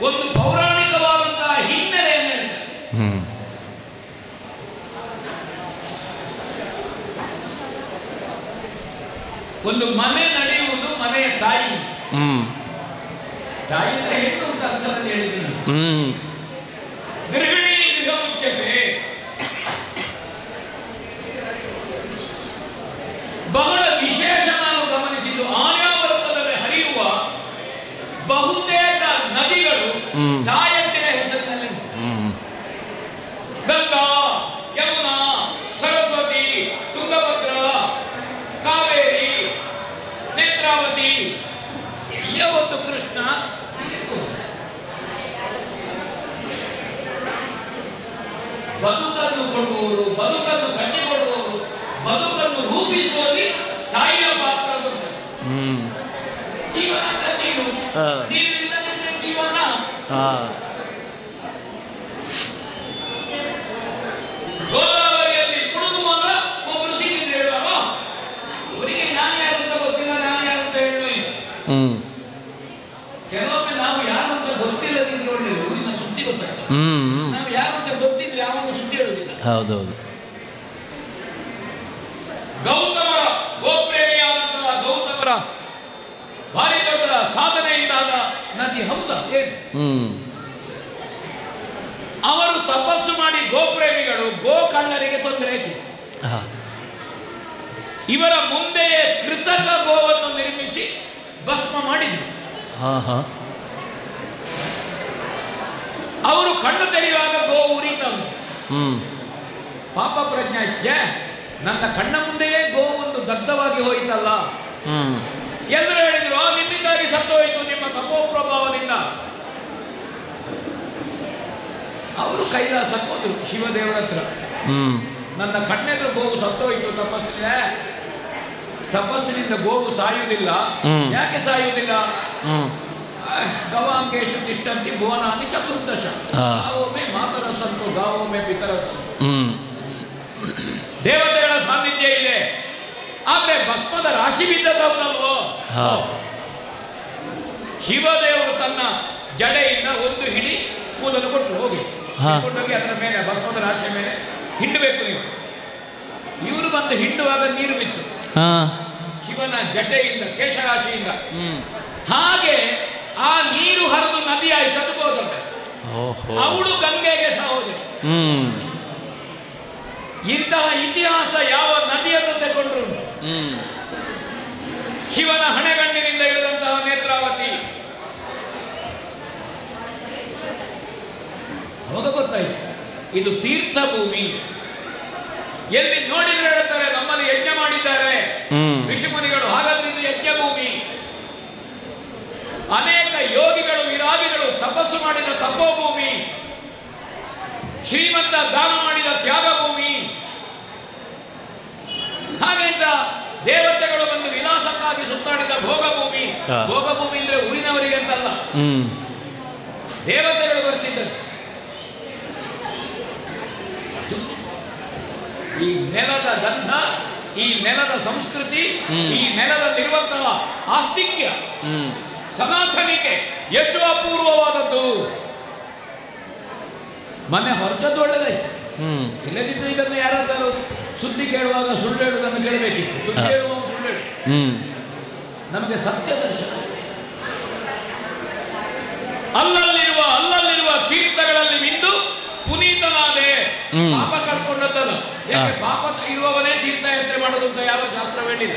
ಒಂದು ಪೌರಾಣಿಕವಾದಂತಹ ಹಿನ್ನೆಲೆಯನ್ನು ಹೇಳ್ತಾರೆ. ಒಂದು ಮನೆ ನಡೆಯುವುದು ಮನೆಯ ತಾಯಿ. ತಾಯಿ ಅಂದ್ರೆ ಹೆಣ್ಣು ಅಂತ ಅರ್ಥದಲ್ಲಿ ಹೇಳಿದ್ದೀನಿ. ಗೃಹಿಣಿ ಗೃಹ ಮುಚ್ಚತೆ. ಬಹಳ ವಿಶೇಷ ನಾನು ಗಮನಿಸಿದ್ದು ಆರ್ಯಾವರ್ತದಲ್ಲಿ ಹರಿಯುವ ಬಹುತೇಕ ನದಿಗಳು ತಾಯಂದಿರ ಹೆಸರಿನಲ್ಲಿ. ಗಂಗಾ, ಯಮುನಾ, ಸರಸ್ವತಿ, ತುಂಗಭದ್ರ, ಕಾವೇರಿ, ನೇತ್ರಾವತಿ, ಎಲ್ಲ ಒಂದು ಕೃಷ್ಣ. ಬದುಕನ್ನು ಕೊಡುವವರು, ಬದುಕನ್ನು ಕಟ್ಟಿಕೊಡುವವರು, ಬದುಕನ್ನು ರೂಪಿಸುವಲ್ಲಿ ತಾಯಿಯ ಪಾತ್ರ. ಜೀವನ ಅಂದ್ರೆ ನೀನು ಇಲ್ಲದಿದ್ರೆ ಜೀವನ. ಗೋದಾವರಿಯಲ್ಲಿ ಮುಳುಗುವಾಗ ಒಬ್ಬರು ಸಿಕ್ಕಿದ್ರೆ ಹೇಳುವಾಗ ಅವರಿಗೆ ನಾನು ಯಾರು ಅಂತ ಗೊತ್ತಿಲ್ಲ, ನಾನು ಯಾರು ಅಂತ ಹೇಳುವೇನು. ಕೆಲವೊಮ್ಮೆ ನಾವು ಯಾರು ಅಂತ ಗೊತ್ತಿಲ್ಲದಿದ್ರೆ ಒಳ್ಳೆಯದು, ಊರಿನ ಸುದ್ದಿ ಗೊತ್ತಾಗ್ತದೆ. ನಾವು ಯಾರು ಅಂತ ಗೊತ್ತಿದ್ರೆ ಯಾವಾಗ ಸುದ್ದಿ ಹೇಳುವುದಿಲ್ಲ. ಹೌದೌದು. ಗೌತಮರ ಗೋಪ್ರೇಮಿಯಾದಂತಹ ಗೌತಮರ ಭಾರಿ ದೊಡ್ಡ ಸಾಧನೆಯಿಂದಾದ ನದಿ ಹೌದಾ ಏನು? ಅವರು ತಪಸ್ಸು ಮಾಡಿ ಗೋಪ್ರೇಮಿಗಳು ಗೋ ಕಳ್ಳರಿಗೆ ತೊಂದರೆ ಆಯ್ತು. ಇವರ ಮುಂದೆಯೇ ಕೃತಕ ಗೋವನ್ನು ನಿರ್ಮಿಸಿ ಭಸ್ಮ ಮಾಡಿದ್ರು. ಅವರು ಕಣ್ಣು ತೆರೆಯುವಾಗ ಗೋ ಉರಿತಾ ಉಂಟು. ಪಾಪ ಪ್ರಜ್ಞಾತ್ಯ, ನನ್ನ ಕಣ್ಣ ಮುಂದೆಯೇ ಗೋವೊಂದು ದಗ್ಧವಾಗಿ ಹೋಯಿತಲ್ಲ. ಎಲ್ಲರೂ ಹೇಳಿದ್ರು ನಿಮ್ಮಿಂದಾಗಿ ಸತ್ತೋಯಿತು ನಿಮ್ಮ ತಪೋಪ್ರಭಾವದಿಂದ. ಅವರು ಕೈಲಾಸಕ್ಕೆ ಹೋದ್ರು ಶಿವದೇವರ ಹತ್ರ. ನನ್ನ ಕಣ್ಣೆದುರು ಗೋವು ಸತ್ತೋಯಿತು ತಪಸ್ಸಿನಿಂದ ಗೋವು ಸಾಯುವುದಿಲ್ಲ. ಯಾಕೆ ಸಾಯುವುದಿಲ್ಲ? ಗವಾಂಗೇಶು ತಿಷ್ಟಂತಿ ಭುವನಾನಿ ಚತುರ್ದಶ ಗಾವೊಮ್ಮೆ ಮಾತರ ಸಂತು ಗಾವೊಮ್ಮೆ ಪಿತರ ಸಂತು. ದೇವತೆಗಳ ಸಾನ್ನಿಧ್ಯ ಇದೆ, ಆದ್ರೆ ಭಸ್ಮದ ರಾಶಿ ಬಿದ್ದದವನಲ್ವೋ. ಶಿವದೇವರು ತನ್ನ ಜಡೆಯಿಂದ ಒಂದು ಹಿಡಿ ಕೂದಲು ಕೊಟ್ಟರು, ಹೋಗಿ ಕೊಂಡೋಗಿ ಅದರ ಮೇಲೆ ಭಸ್ಮದ ರಾಶಿಯ ಮೇಲೆ ಹಿಂಡಬೇಕು ನೀವು. ಇವರು ಬಂದು ಹಿಂಡುವಾಗ ನೀರು ಬಿತ್ತು ಶಿವನ ಜಟೆಯಿಂದ, ಕೇಶರಾಶಿಯಿಂದ. ಹಾಗೆ ಆ ನೀರು ಹರಿದು ನದಿ ಆಯ್ತು, ಅದು ಗೋದಂಡ. ಅವಳು ಗಂಗೆಗೆ ಸಹೋದರಿ. ಇಂತಹ ಇತಿಹಾಸ ಯಾವ ನದಿಯನ್ನು ತಗೊಂಡ್ರು. ಶಿವನ ಹಣೆಗಣ್ಣಿನಿಂದ ಇಳಿದಂತಹ ನೇತ್ರಾವತಿ. ಅವಾಗ ಗೊತ್ತಾಯ್ತು ಇದು ತೀರ್ಥ ಭೂಮಿ. ಎಲ್ಲಿ ನೋಡಿದ್ರೆ ಹೇಳ್ತಾರೆ ನಮ್ಮಲ್ಲಿ ಯಜ್ಞ ಮಾಡಿದ್ದಾರೆ ಋಷಿಮುನಿಗಳು, ಹಾಗಾದ್ರೆ ಇದು ಯಜ್ಞ ಭೂಮಿ. ಅನೇಕ ಯೋಗಿಗಳು ವಿರಾಗಿಗಳು ತಪಸ್ಸು ಮಾಡಿದ ತಪೋಭೂಮಿ, ಶ್ರೀಮಂತ ದಾನ ಮಾಡಿದ ತ್ಯಾಗ ಭೂಮಿ. ಹಾಗೆಂತ ದೇವತೆಗಳು ಬಂದು ವಿಲಾಸಕ್ಕಾಗಿ ಸುತ್ತಾಡಿದ ಭೋಗಭೂಮಿ. ಭೋಗಭೂಮಿ ಅಂದ್ರೆ ಊರಿನವರಿಗೆ ಅಂತಲ್ಲ, ದೇವತೆಗಳು ಬರ್ತಿದ್ದರು. ಈ ನೆಲದ ಗಂಧ, ಈ ನೆಲದ ಸಂಸ್ಕೃತಿ, ಈ ನೆಲದಲ್ಲಿರುವಂತಹ ಆಸ್ತಿಕ್ಯ, ಸನಾತನಿಕೆ ಎಷ್ಟು ಅಪೂರ್ವವಾದದ್ದು. ಮೊನ್ನೆ ಹೊರಟದ್ದು ಒಳ್ಳೆದಾಯ್ತು. ಇಲ್ಲದಿದ್ದು ಇದನ್ನು ಯಾರಾದರೂ ಸುದ್ದಿ ಕೇಳುವಾಗ ಸುಳ್ಳು ಹೇಳುವುದನ್ನು ಕೇಳಬೇಕಿತ್ತು. ಸುದ್ದಿ ಹೇಳುವ ಸುಳ್ಳು ಹೇಳು. ನಮಗೆ ಸತ್ಯ ದರ್ಶನ. ಅಲ್ಲಲ್ಲಿರುವ ತೀರ್ಥಗಳಲ್ಲಿ ಮಿಂದು ಪುನೀತನಾದೆ. ಪಾಪ ಕಳ್ಕೊಂಡದ್ದಲ್ಲ. ಯಾಕೆ ಪಾಪ ಇರುವವನೇ ತೀರ್ಥಯಾತ್ರೆ ಮಾಡೋದು ಅಂತ ಯಾವ ಶಾಸ್ತ್ರ ಹೇಳಿಲ್ಲ.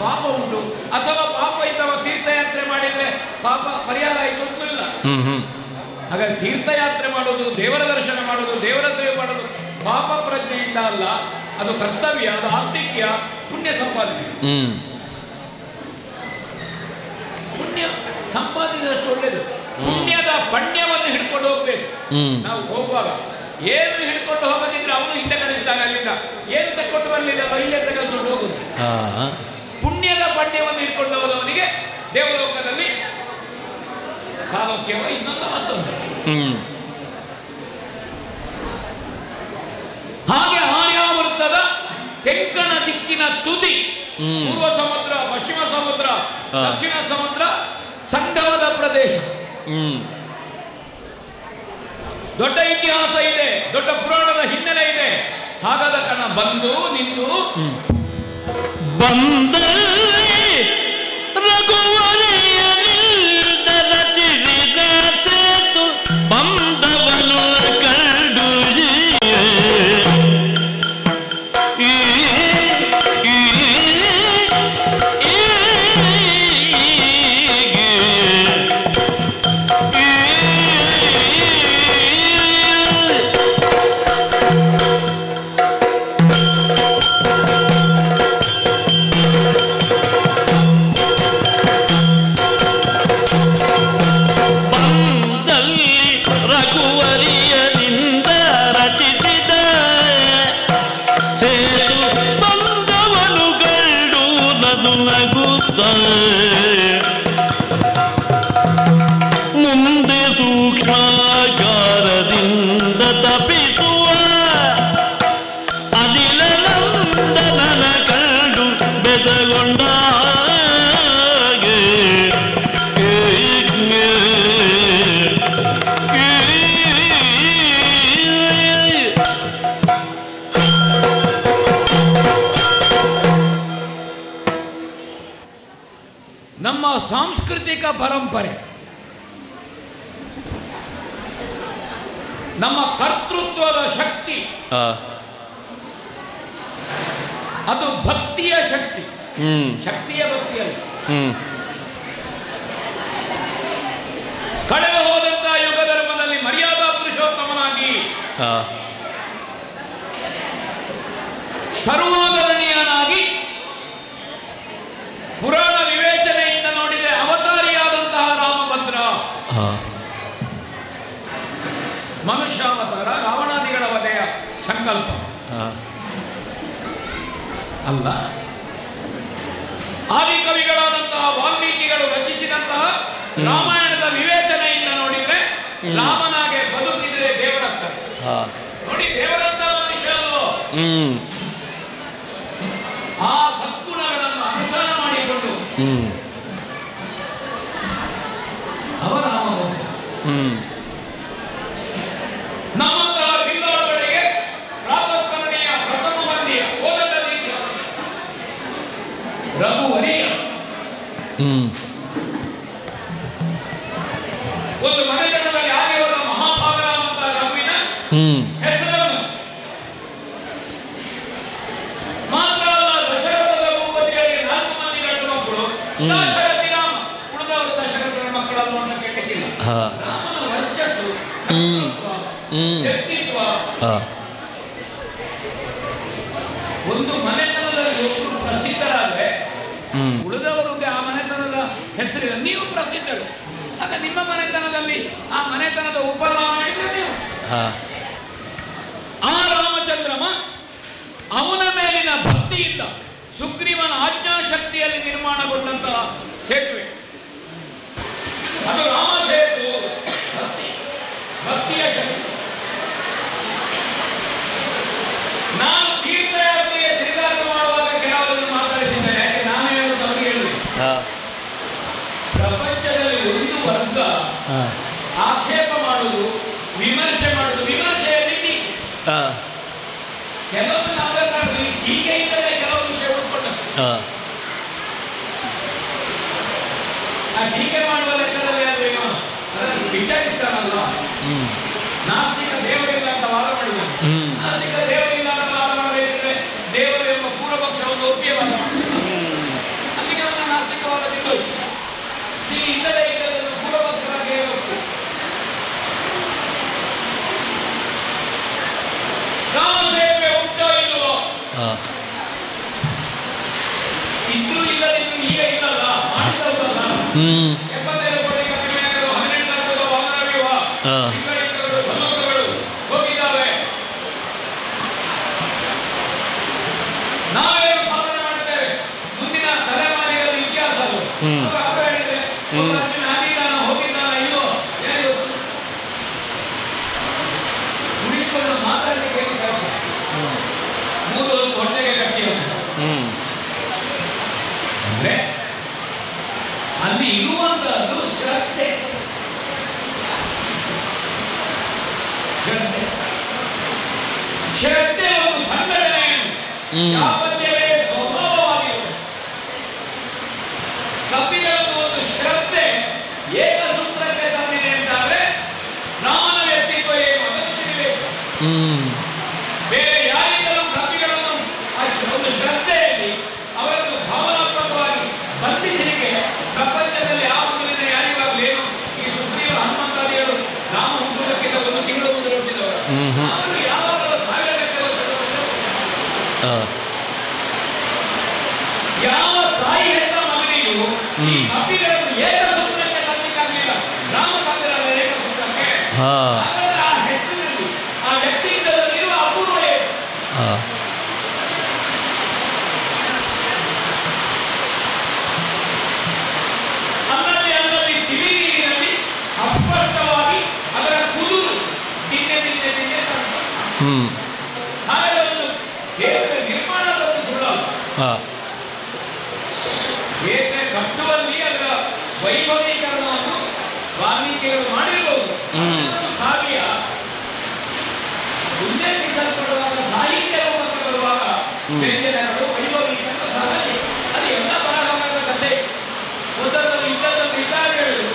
ಪಾಪ ಉಂಟು ಅಥವಾ ಪಾಪ ಇದ್ದವ ತೀರ್ಥಯಾತ್ರೆ ಮಾಡಿದ್ರೆ ಪಾಪ ಪರಿಹಾರ ಆಯಿತು ಅಂತೂ ಇಲ್ಲ. ಹಾಗಾಗಿ ತೀರ್ಥಯಾತ್ರೆ ಮಾಡೋದು, ದೇವರ ದರ್ಶನ ಮಾಡೋದು, ದೇವರ ಸೇವೆ ಮಾಡೋದು ಪಾಪ ಪ್ರಜ್ಞೆಯಿಂದ ಅಲ್ಲ, ಅದು ಕರ್ತವ್ಯ, ಅದು ಆಸ್ತಿಕ್ಯ, ಪುಣ್ಯ ಸಂಪಾದನೆ. ಪುಣ್ಯ ಸಂಪಾದಿಸಿದಷ್ಟು ಒಳ್ಳೇದು. ಪುಣ್ಯದ ಪಣ್ಯವನ್ನು ಹಿಡ್ಕೊಂಡು ಹೋಗ್ಬೇಕು. ನಾವು ಹೋಗುವಾಗ ಏನು ಹಿಡ್ಕೊಂಡು ಹೋಗೋದಿದ್ರೆ ಅವನು ಹಿಂದೆ ಕಳಿಸ್ತಾನೆ. ಅಲ್ಲಿಂದ ಏನು ತಕ್ಕೊಂಡು ಬರಲಿಲ್ಲ, ಇಲ್ಲೇ ತಗೊಂಡು ಹೋಗುದು. ಪುಣ್ಯದ ಪಣ್ಯವನ್ನು ಹಿಡ್ಕೊಂಡು ಹೋದವನಿಗೆ ದೇವಲೋಕದಲ್ಲಿ ಕಾಲೋಕ್ಯವ ಇನ್ನೊಂದು ಮತ್ತೊಂದು. ಹಾಗೆ ಆರ್ಯಾವೃತ್ತದ ತೆಂಕಣ ದಿಕ್ಕಿನ ತುದಿ, ಪೂರ್ವ ಸಮುದ್ರ, ಪಶ್ಚಿಮ ಸಮುದ್ರ, ದಕ್ಷಿಣ ಸಮುದ್ರ, ಸಂಗಮದ ಪ್ರದೇಶ. ದೊಡ್ಡ ಇತಿಹಾಸ ಇದೆ, ದೊಡ್ಡ ಪುರಾಣದ ಹಿನ್ನೆಲೆ ಇದೆ. ಹಾಗಾದ ಕಾರಣ ಬಂದು ನಿಂದು ಬಂದಲ್ಲಿ ರಘುವರಿಯ ನಿಲ್ದ ರಚಿಸಿದ ಸೇತು ಬಂದವನು ಕಂಡು ಮುಂದೆ ಸೂಕ್ಷ್ಮಾಕಾರದಿಂದ ತಪಿಸುವ ಅನಿಲ ನಂದನನ ಕಂಡು ಬೆಸಗೊಂಡ ನಮ್ಮ ಸಾಂಸ್ಕೃತಿಕ ಪರಂಪರೆ, ನಮ್ಮ ಕರ್ತೃತ್ವದ ಶಕ್ತಿ, ಅದು ಭಕ್ತಿಯ ಶಕ್ತಿ. ಶಕ್ತಿಯ ಭಕ್ತಿಯಲ್ಲ. ಕಳೆದು ಹೋದಂತಹ ಯುಗ ಧರ್ಮದಲ್ಲಿ ಮರ್ಯಾದಾ ಪುರುಷೋತ್ತಮನಾಗಿ ಸರ್ವಾದರಣೀಯನಾಗಿ ಪುರಾಣ ವಿವೇಚನೆಯಿಂದ ನೋಡಿದೆ ಅವತಾರಿಯಾದಂತಹ ರಾಮಭದ್ರ, ಮನುಷ್ಯಾವತಾರ, ರಾವಣಾದಿಗಳ ವಧೆಯ ಸಂಕಲ್ಪ ಅಲ್ಲ. ಆದಿಕವಿಗಳಾದಂತಹ ವಾಲ್ಮೀಕಿಗಳು ರಚಿಸಿದಂತಹ ರಾಮಾಯಣದ ವಿವೇಚನೆಯಿಂದ ನೋಡಿದ್ರೆ ರಾಮನಾಗೆ ಬದುಕಿದ್ರೆ ದೇವರಾಗ್ತಾರೆ. ನೋಡಿ, ದೇವರಂತ ಮನುಷ್ಯ ಆ ಸದ್ಗುಣಗಳನ್ನು ಅನುಷ್ಠಾನ ಮಾಡಿಕೊಂಡು ಅವರ ನಮ್ಮಂತಹ ಬಿಲ್ಲಾಳುಗಳಿಗೆ ಪ್ರಾತಸ್ಮರಣೀಯ ಪ್ರಥಮ ಮಂದಿಯ ಓದದ ದೀಕ್ಷ ರಘುವರಿಯ ಒಂದು ಮನೆತನದಲ್ಲಿ ಆಗಿ ಹೋದ ಮಹಾಭಾಗರಾದಂತಹ ರಘುವಿನ ಹೆಸರನ್ನು ಮಾತ್ರ ಅಲ್ಲ, ದಶರಥದ ಭೂಪತಿಗಳಿಗೆ 4 ಮಂದಿ ಗಂಡು ಮಕ್ಕಳು, ದಶರಥಿ ರಾಮ, ಉಳಿದವರು ದಶರಥನ ಮಕ್ಕಳನ್ನು ಅಂತ ಕೇಳಲಿಕ್ಕಿಲ್ಲ. ರಾಮನ ವರ್ಚಸ್ಸು, ವ್ಯಕ್ತಿತ್ವ, ಒಂದು ಮನೆತನದಲ್ಲಿ ಒಬ್ಬರು ಪ್ರಸಿದ್ಧರಾದ್ರೆ ಉಳಿದವರಿಗೆ ಆ ಮನೆತನದ ಹೆಸರಿಲ್ಲ. ನೀವು ಪ್ರಸಿದ್ಧರು, ಆಗ ನಿಮ್ಮ ಮನೆತನದಲ್ಲಿ ಆ ಮನೆತನದ ಉಪನಾಮ ಮಾಡಿದ್ರೆ ನೀವು. ಆ ರಾಮಚಂದ್ರಮ ಅವನ ಮೇಲಿನ ಭಕ್ತಿಯಿಂದ ಸುಗ್ರೀವನ ಆಜ್ಞಾಶಕ್ತಿಯಲ್ಲಿ ನಿರ್ಮಾಣಗೊಂಡಂತಹ ಸೇತುವೆ ಅದು ರಾಮ ಸೇತು. ಭಕ್ತಿಯ ಶಕ್ತಿ. ನಾನು ತೀರ್ಥಯಾತ್ರೆಗೆ ತಿರುಗಾಟ ಮಾಡುವಾಗ ಕೆಲವರನ್ನು ಮಾತಾಡಿಸಿದ್ದೇನೆ. ಯಾಕೆ ನಾನು ಹೇಳುವುದು ನಮಗೆ ಹೇಳುವುದು, ಪ್ರಪಂಚದಲ್ಲಿ ಒಂದು ವರ್ಗ ಆಕ್ಷೇಪ ಮಾಡುವುದು, ವಿಮರ್ಶೆ ಮಾಡುವುದು, ವಿಮರ್ಶೆಯಲ್ಲಿ ಟೀಕೆ. ಕೆಲವೊಂದು ನಾವೆಲ್ಲರೂ ಟೀಕೆಯಿಂದಲೇ ಕೆಲವು ವಿಷಯ ಉಳ್ಕೊಂಡದ್ದು. ಆ ಟೀಕೆ ಮಾಡುವ ಲೆಕ್ಕದಲ್ಲಿ ಅಲ್ವೇನೋ ಅದನ್ನು ವಿಚಾರಿಸ್ತಾನಲ್ಲ. ನಾಸ್ತಿಕ ದೇವರಿಲ್ಲ ಅಂತ ವಾದ ಮಾಡಿದ. ನಾಸ್ತಿಕ ದೇವರಿಲ್ಲ ಅಂತ ವಾದ ಮಾಡಬೇಕಿದ್ರೆ ದೇವರು ಎಂಬ ಪೂರ್ವಪಕ್ಷವನ್ನು ಒಪ್ಪಿಯೇ ವಾದ ಮಾಡ್ತಾರೆ. ಅಲ್ಲಿಗೆ ಅವನ ನಾಸ್ತಿಕವಾದ ಬಿದ್ದು ಈ ಇಲ್ಲದೆ ಇಲ್ಲದನ್ನು ಪೂರ್ವಪಕ್ಷವಾಗಿ ಹೇಳಬೇಕು. ರಾಮ ಸೇವೆ ಉಂಟೋ ಇಲ್ಲವೋ, ಇದ್ರೂ ಇಲ್ಲದಿದ್ರು ಈಗ ಇಲ್ಲಲ್ಲ, ಮಾಡಿದವಲ್ಲ. 75 ಕೋಟಿ ಕಡಿಮೆಯಾಗಲು 18 ಲಕ್ಷದ ವಾಮನ ವಿವಾಹ, ತಿಂಗಳಿಂದಲೂ ಬಲ್ಲೋಕಗಳು ಹೋಗಿದ್ದಾವೆ. ನಾವೇನು ಸಾಧನೆ ಮಾಡ್ತೇವೆ, ಮುಂದಿನ ತಲೆಮಾರಿಗಳ ಇತಿಹಾಸ ಅದು. ಅವರು ಹೇಳಿದ್ರೆ ಆಗಿದ್ದಾನ ಹೋಗಿದ್ದಾನ ಇಲ್ಲೋ ಏನು ಕುಳಿತುಕೊಂಡು ಮಾತಾಡಲಿಕ್ಕೆ ಏನು ಕೆಲಸ. 3 ಹೊಟ್ಟೆಗೆ ಕಟ್ಟಿ ಅಂದ್ರೆ ಅಲ್ಲಿ ಇರುವಂತಹದ್ದು ಶ್ರದ್ಧೆ. ಚಾಪಲ್ಯವೇ ಸ್ವಭಾವವಾಗಿರುವುದು. ಕಪಿಗಳನ್ನು ಒಂದು ಶ್ರದ್ಧೆ ಏಕಸೂತ್ರಕ್ಕೆ ತಂದಿದೆ ಅಂತಾದ್ರೆ ರಾಮನ ವ್ಯಕ್ತಿತ್ವ ಏನು ಅದನ್ನು ತಿಳಿಬೇಕು. ಬೇರೆ ಯಾರಿಂದಲೂ ಕಪಿಗಳನ್ನು ಒಂದು ಶ್ರದ್ಧೆಯಲ್ಲಿ ಅವರನ್ನು ಭಾವನಾತ್ಮಕವಾಗಿ ಬಂಧಿಸಲಿಕ್ಕೆ ಪ್ರಪಂಚದಲ್ಲಿ ಆ ಮೊದಲಿನ ಯಾರಿಗಾಗಲೂ ಏನು ಈ ಸುಗ್ರೀವ ಹನುಮಂತಾದಿಗಳು ರಾಮ ಹುಟ್ಟುವುದಕ್ಕಿಂತ ಒಂದು ತಿಂಗಳು ಮುಂದೆ ಹುಟ್ಟಿದವರು ಅವರು ಯಾವಾಗಲೂ ಸಾವಿರ ಯಾವ ತಾಯಿ ಹೆತ್ತ ಮಗನಿಗೂ ಈ ಕಪಿಗಳನ್ನು ಏಕಸೂತ್ರಕ್ಕೆ ತಂದಿಕ್ಕಾಗಲಿಲ್ಲ. ರಾಮ ತಂದಿರಲ್ಲ ಏಕಸೂತ್ರಕ್ಕೆ. ಹಾಗಾದ್ರೆ ಆ ಹೆಸರಿನಲ್ಲಿ ಆ ವ್ಯಕ್ತಿತ್ವದಲ್ಲಿರುವ ಅಪೂರ್ವ ಏನು? ಅಲ್ಲಲ್ಲಿ ತಿಳಿ ನೀರಿನಲ್ಲಿ ಅಸ್ಪಷ್ಟವಾಗಿ ಅದರ ಕುದುರು ತಿನ್ನೆ ಕಾಣ್ತದೆ. ಹಾಗಾದ್ರೆ ಒಂದು ದೇವರ ನಿರ್ಮಾಣದಲ್ಲಿ ಸುಳ್ಳಲ್ಲ. ಏಕೆ ಕಟ್ಟುವಲ್ಲಿ ಅದರ ವೈಭವೀಕರಣವನ್ನು ವಾಲ್ಮೀಕಿಗಳು ಮಾಡಿರಬಹುದು. ಕಾವ್ಯ ಉಲ್ಲೇಖಿಸಲ್ಪಡುವಾಗ ಸಾಹಿತ್ಯ ರೂಪಕ್ಕೆ ಬರುವಾಗ ವ್ಯಂಜನಗಳು ವೈಭವೀಕರಣ ಸಹಜ. ಅದು ಎಲ್ಲ ಬರಹಗಾರರ ಕಥೆ. ಮೊದಲು ಇದ್ದದನ್ನು ಇದ್ದಾಗ ಹೇಳುವುದು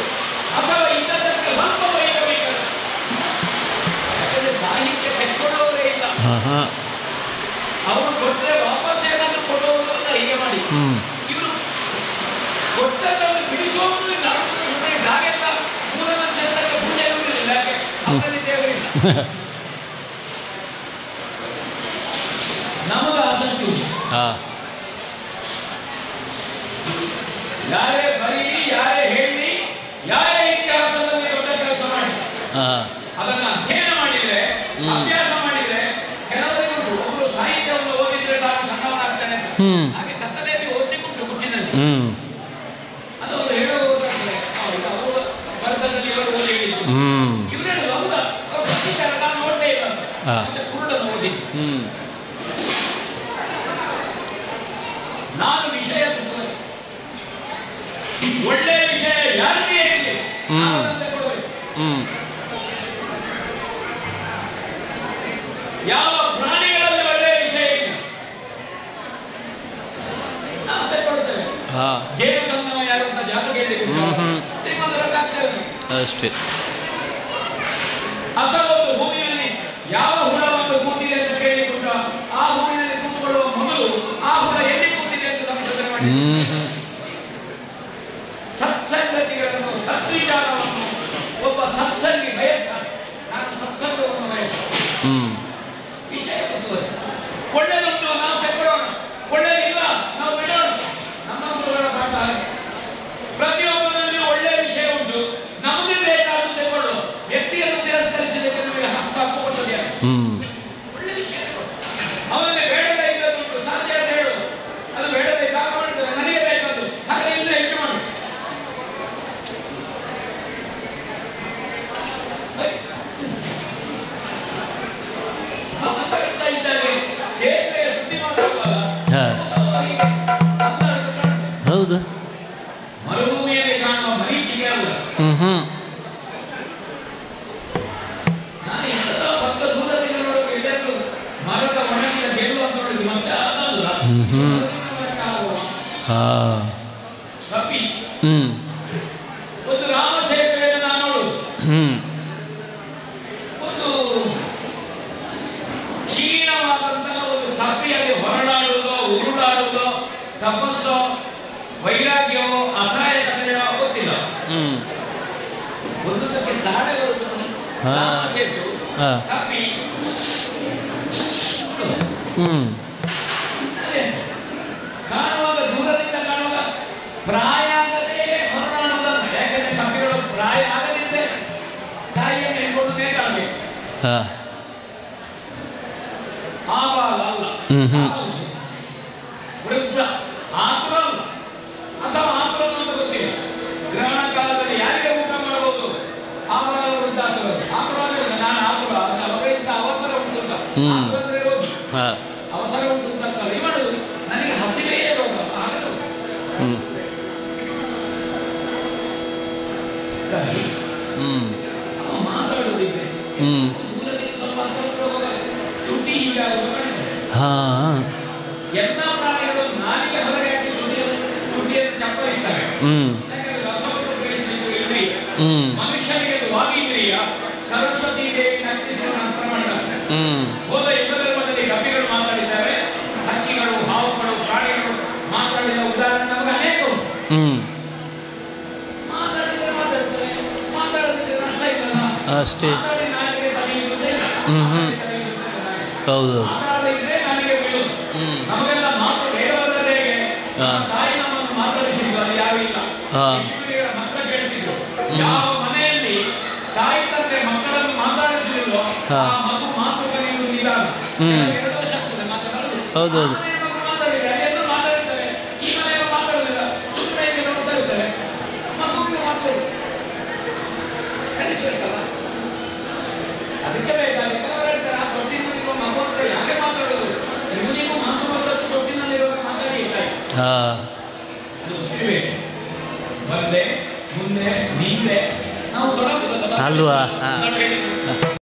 ಅಥವಾ ಇದ್ದದಕ್ಕೆ ಸ್ವಲ್ಪ ವೈಭವೀಕರಣ. ಯಾಕಂದ್ರೆ ಸಾಹಿತ್ಯ ತೆಕ್ಕೊಳ್ಳೋರೇ ಇಲ್ಲ. ಅವರು ಕೊಟ್ಟರೆ ವಾಪಸ್ ಏನಾದರೂ ಕೊಡುವವರು ಅಂತ ಹೀಗೆ ಮಾಡಿ ಇವರು ಕೊಟ್ಟದನ್ನು ಬಿಡಿಸೋದು ಇಲ್ಲ. ಹಾಗೆಲ್ಲ ಮೂಲ ನಕ್ಷತ್ರಕ್ಕೆ ಪೂಜೆ ಇರುವುದಿಲ್ಲ. ಯಾಕೆ ಅವರಲ್ಲಿ ದೇವರಿಲ್ಲ. ನಮಗೆ ಆಸಕ್ತಿ ಉಂಟು. ಯಾರೇ ಬರೀಲಿ, ಯಾರೇ ಹೇಳಿ, ಯಾರೇ ಇತಿಹಾಸದಲ್ಲಿ ದೊಡ್ಡ ಕೆಲಸ ಮಾಡಿ ಅದನ್ನು ಅಧ್ಯಯನ ಮಾಡಿದ್ರೆ, ಅಭ್ಯಾಸ ಮಾಡಿದ್ರೆ ಕೆಲವರಿಗೆ ಉಂಟು. ಒಬ್ಬರು ಸಾಹಿತ್ಯವನ್ನು ಓದಿದ್ರೆ ತಾನು ಸಣ್ಣವನಾಗ್ತಾನೆ. ಹಾಗೆ ಕತ್ತಲೆಯಲ್ಲಿ ಓದಲಿಕ್ಕೆ ಉಂಟು ಹುಟ್ಟಿನಲ್ಲಿ. ಅದು ಅವರು ಹೇಳೋದು ಅವರು ಭಾರತದಲ್ಲಿ ಇವರು ಓದಿ ಇವರು ಹೇಳೋದು ಹೌದಾ ಅವ್ರು ಬರ್ತಿದ್ದಾರೆ ನಾನು ನೋಡಲೇ ಇಲ್ಲ ಅಂತ ಕುರುಡನ್ನು ಓದಿದ್ದು. ನಾನು ವಿಷಯ ಒಳ್ಳೆಯ ವಿಷಯ ಯಾರಿಗೆ ಇರಲಿ ಕೊಡಬೇಕು. ಯಾವ ಪ್ರಾಣಿಗಳಲ್ಲಿ ಒಳ್ಳೆಯ ವಿಷಯ ಇಲ್ಲ ನಾವು ತಗೊಳ್ತೇವೆ. ಜೇನು ತಂದವ ಯಾರು ಅಂತ ಜಾತಕ ಅಷ್ಟೇ. ಅಥವಾ ಒಂದು ಹೂವಿನಲ್ಲಿ ಯಾವ ಹುಳ ಒಂದು ಕೂತಿದೆ ಅಂತ ಕೇಳಿಕೊಂಡ ಆ ಹೂವಿನಲ್ಲಿ ಕೂತ್ಕೊಳ್ಳುವ ಮೊದಲು ಆ ಹುಳ ಎಲ್ಲಿ ಕೂತಿದೆ ಅಂತ ಸಂಶೋಧನೆ ಮಾಡಿ ಸತ್ಸಂಗತಿಗಳನ್ನು ಸದ್ವಿಚಾರವನ್ನು ಒಬ್ಬ ಸತ್ಸಂಗಿ ಬಯಸ್ತಾನೆ. ನಾನು ಸತ್ಸಂಗವನ್ನು ಬಯಸ್ತಾನೆ. ವಿಷಯ ಒಳ್ಳೆದುಂಟು ನಾವು ತಗೊಳ್ಳೋಣ, ಒಳ್ಳೆದಿಲ್ಲ ನಾವು ಬಿಡೋಣ. ನಮ್ಮ ಗುರುಗಳ ಪಾಠ ಪ್ರತಿಯೊಬ್ಬರಲ್ಲಿ ಒಳ್ಳೆಯ ವಿಷಯ ಉಂಟು. ನಮಗೆ ಬೇಕಾದ ತಗೊಳ್ಳೋ ವ್ಯಕ್ತಿಯನ್ನು ತಿರಸ್ಕರಿಸಲಿಕ್ಕೆ ನಮಗೆ ಹಕ್ಕು ಕೊಟ್ಟದೆ. ಒಳ್ಳೆ ವಿಷಯ ಅವನಿಗೆ ಬೇಡದೇ ಇದ್ದದ್ದು ಸಾಧ್ಯ ಅಂತ ಹೇಳು. ಅದು ಬೇಡದೇ ಭಾಗ ಮಾಡ್ತದೆ. ನನಗೆ ಬೇಕಾದ್ದು ಹಾಗೆ ಇನ್ನೂ ಹೆಚ್ಚು ಮಾಡು. ಸೇತುವೆಯ ಸುದ್ದಿ ಮಾತ್ರವಲ್ಲ, ಹೌದು ಮರುಭೂಮಿಯಲ್ಲಿ ಕಾಣುವ ಮರೀಚಿಕೆ ಅಲ್ಲ. ನಾನು ಇಂಥ ಪಕ್ಕ ದೂರದಿಂದ ನೋಡೋಕೆ ಇದೆಲ್ಲೂ ಮರದ ಒಣಗಿದ ಗೆಲ್ಲು ಅಂತ ನೋಡಿದ್ದು ಮತ್ತೆ ಅದಲ್ಲ. ಕಪಿ ಒಂದು ರಾಮ ಸೇತುವೆಯನ್ನು ನಾನು ನೋಡುದು. ಒಂದು ಕ್ಷೀಣವಾದಂತಹ ಒಂದು ಕಪಿಯಲ್ಲಿ ಹೊರಡಾಡುವುದೋ ಉರುಳಾಡುವುದೋ ತಪಸ್ಸೋ ವೈರಾಗ್ಯವೋ ಅಸಹಾಯಕತೆಯೋ ಗೊತ್ತಿಲ್ಲ. ಒಂದಕ್ಕೆ ತಾಳೆ ಬರುವುದು ರಾಮ ಸೇತು ಕಪಿ ಕಾಣುವಾಗ ದೂರದಿಂದ ಕಾಣುವಾಗ ಪ್ರಾಯ ಆಗದೆ ಹೊರಡಾಡುವುದಲ್ಲ. ಯಾಕಂದ್ರೆ ಕಪಿಗಳು ಪ್ರಾಯ ಆಗದಿದ್ದರೆ ತಾಯಿಯನ್ನು ಹಿಡ್ಕೊಂಡು ಬೇಕಾಗಬೇಕು. ಆವಾಗ ಅಲ್ಲ, ವೃದ್ಧ ಆತುರ ಅಲ್ಲ. ಅಥವಾ ಆತುರ ಅಂತ ಗೊತ್ತಿಲ್ಲ. ಗ್ರಹಣ ಕಾಲದಲ್ಲಿ ಯಾರಿಗೆ ಊಟ ಮಾಡಬಹುದು ಆವಾಗ ವೃದ್ಧ ಆತುರ. ಆತುರ ಅಂದ್ರೆ ನಾನು ಆತುರ ಅವರಿಂದ ಅವಸರ ಉಂಟು ಅಂತ. ಆತುರ ಅಂದ್ರೆ ರೋಗಿ, ಅವಸರ ಉಂಟು ಅಂತ ಕಲಿ ಮಾಡುವುದು. ನನಗೆ ಹಸಿವೇ ರೋಗ ಆಗಲು ಮಾತಾಡುವುದಿದೆ. ದೂರದಿಂದ ಸ್ವಲ್ಪ ತುಟಿ ಹೀಗಾಗುವುದು. ಯಾಕಂದ್ರೆ ರಸವನ್ನು ಗ್ರಹಿಸಲಿಕ್ಕೆ ಇಂದ್ರಿಯ, ಮನುಷ್ಯನಿಗೆ ಅದು ವಾಗೀಂದ್ರಿಯ. ಸರಸ್ವತಿ ದೇವಿ ನರ್ತಿಸುವ ನಂತರ ಮಾಡ್ತಾರೆ. ಹೋದ ಯುಗ ಧರ್ಮದಲ್ಲಿ ಕವಿಗಳು ಮಾತಾಡಿದ್ದಾರೆ, ಹಕ್ಕಿಗಳು, ಹಾವುಗಳು, ಪ್ರಾಣಿಗಳು ಮಾತಾಡಿದ ಉದಾಹರಣೆ ನಮಗೆ ಅನೇಕ ಉಂಟು. ಮಾತಾಡಿದ್ರೆ ಮಾತಾಡ್ತಾರೆ, ಮಾತಾಡೋದಕ್ಕೆ ನಷ್ಟ ಇಲ್ಲಲ್ಲ ಅಷ್ಟೇ. ಮಾತಾಡಿ ನಾಲಿಗೆ ತಲೆಯುತ್ತದೆ, ಹೌದು. ಮಾತಾಡಿದ್ರೆ ನಾಲಿಗೆ ಬೀಳುವುದು. ನಮಗೆಲ್ಲ ಮಾತು ಹೇಳುವುದಲ್ಲೇ ತಾಯಿ ನಮ್ಮನ್ನು ಮಾತಾಡಿಸಿದ್ರು, ಅದು ಯಾವಿಲ್ಲ. ಋಷಿಮುನಿಗಳ ಮಂತ್ರ ಕೇಳ್ತಿದ್ರು. ಯಾವ ಮನೆಯಲ್ಲಿ ತಾಯಿ ತಂದೆ ಮಕ್ಕಳನ್ನು ಮಾತಾಡಿಸಲಿಲ್ಲೋ ಆ ಮಗು ಮಾತು ಕಲಿಯುವುದು ನಿಧಾನ. 2 ವರ್ಷ ಆಗ್ತದೆ ಮಾತಾಡೋದು. ಹೌದೌದು. ಮಾತಾಡಿದ್ರೆ ಅದೆಲ್ಲೂ ಮಾತಾಡ್ತಾರೆ, ಈ ಮನೆಯಲ್ಲಿ ಮಾತಾಡೋದಿಲ್ಲ, ಸುಮ್ಮನೆ ಇಲ್ಲಿ ನೋಡ್ತಾ ಇರ್ತಾರೆ. ಮಗುವಿಗೆ ಮಾತಾಡು ಕಲಿಸಬೇಕಲ್ಲ, ಅದಕ್ಕೆ ಬೇಕಾದ್ರೆ ಕೆಲವರು ಹೇಳ್ತಾರೆ ಆ ತೊಟ್ಟಿನಲ್ಲಿರುವ ಮಗು ಅಂತ ಯಾಕೆ ಮಾತಾಡೋದು, ಇವನಿಗೂ ಮಾತು ಬರ್ತದ್ದು ತೊಟ್ಟಿನಲ್ಲಿರುವಾಗ ಮಾತಾಡಿ ಇರ್ತಾರೆ. ಅದು ಸಿರಿವೆ ಬಂದೆ ಮುಂದೆ ನಿಂದೆ ನಾವು ತೊಡಗುದಲ್ಲ ಅಲ್ವಾ.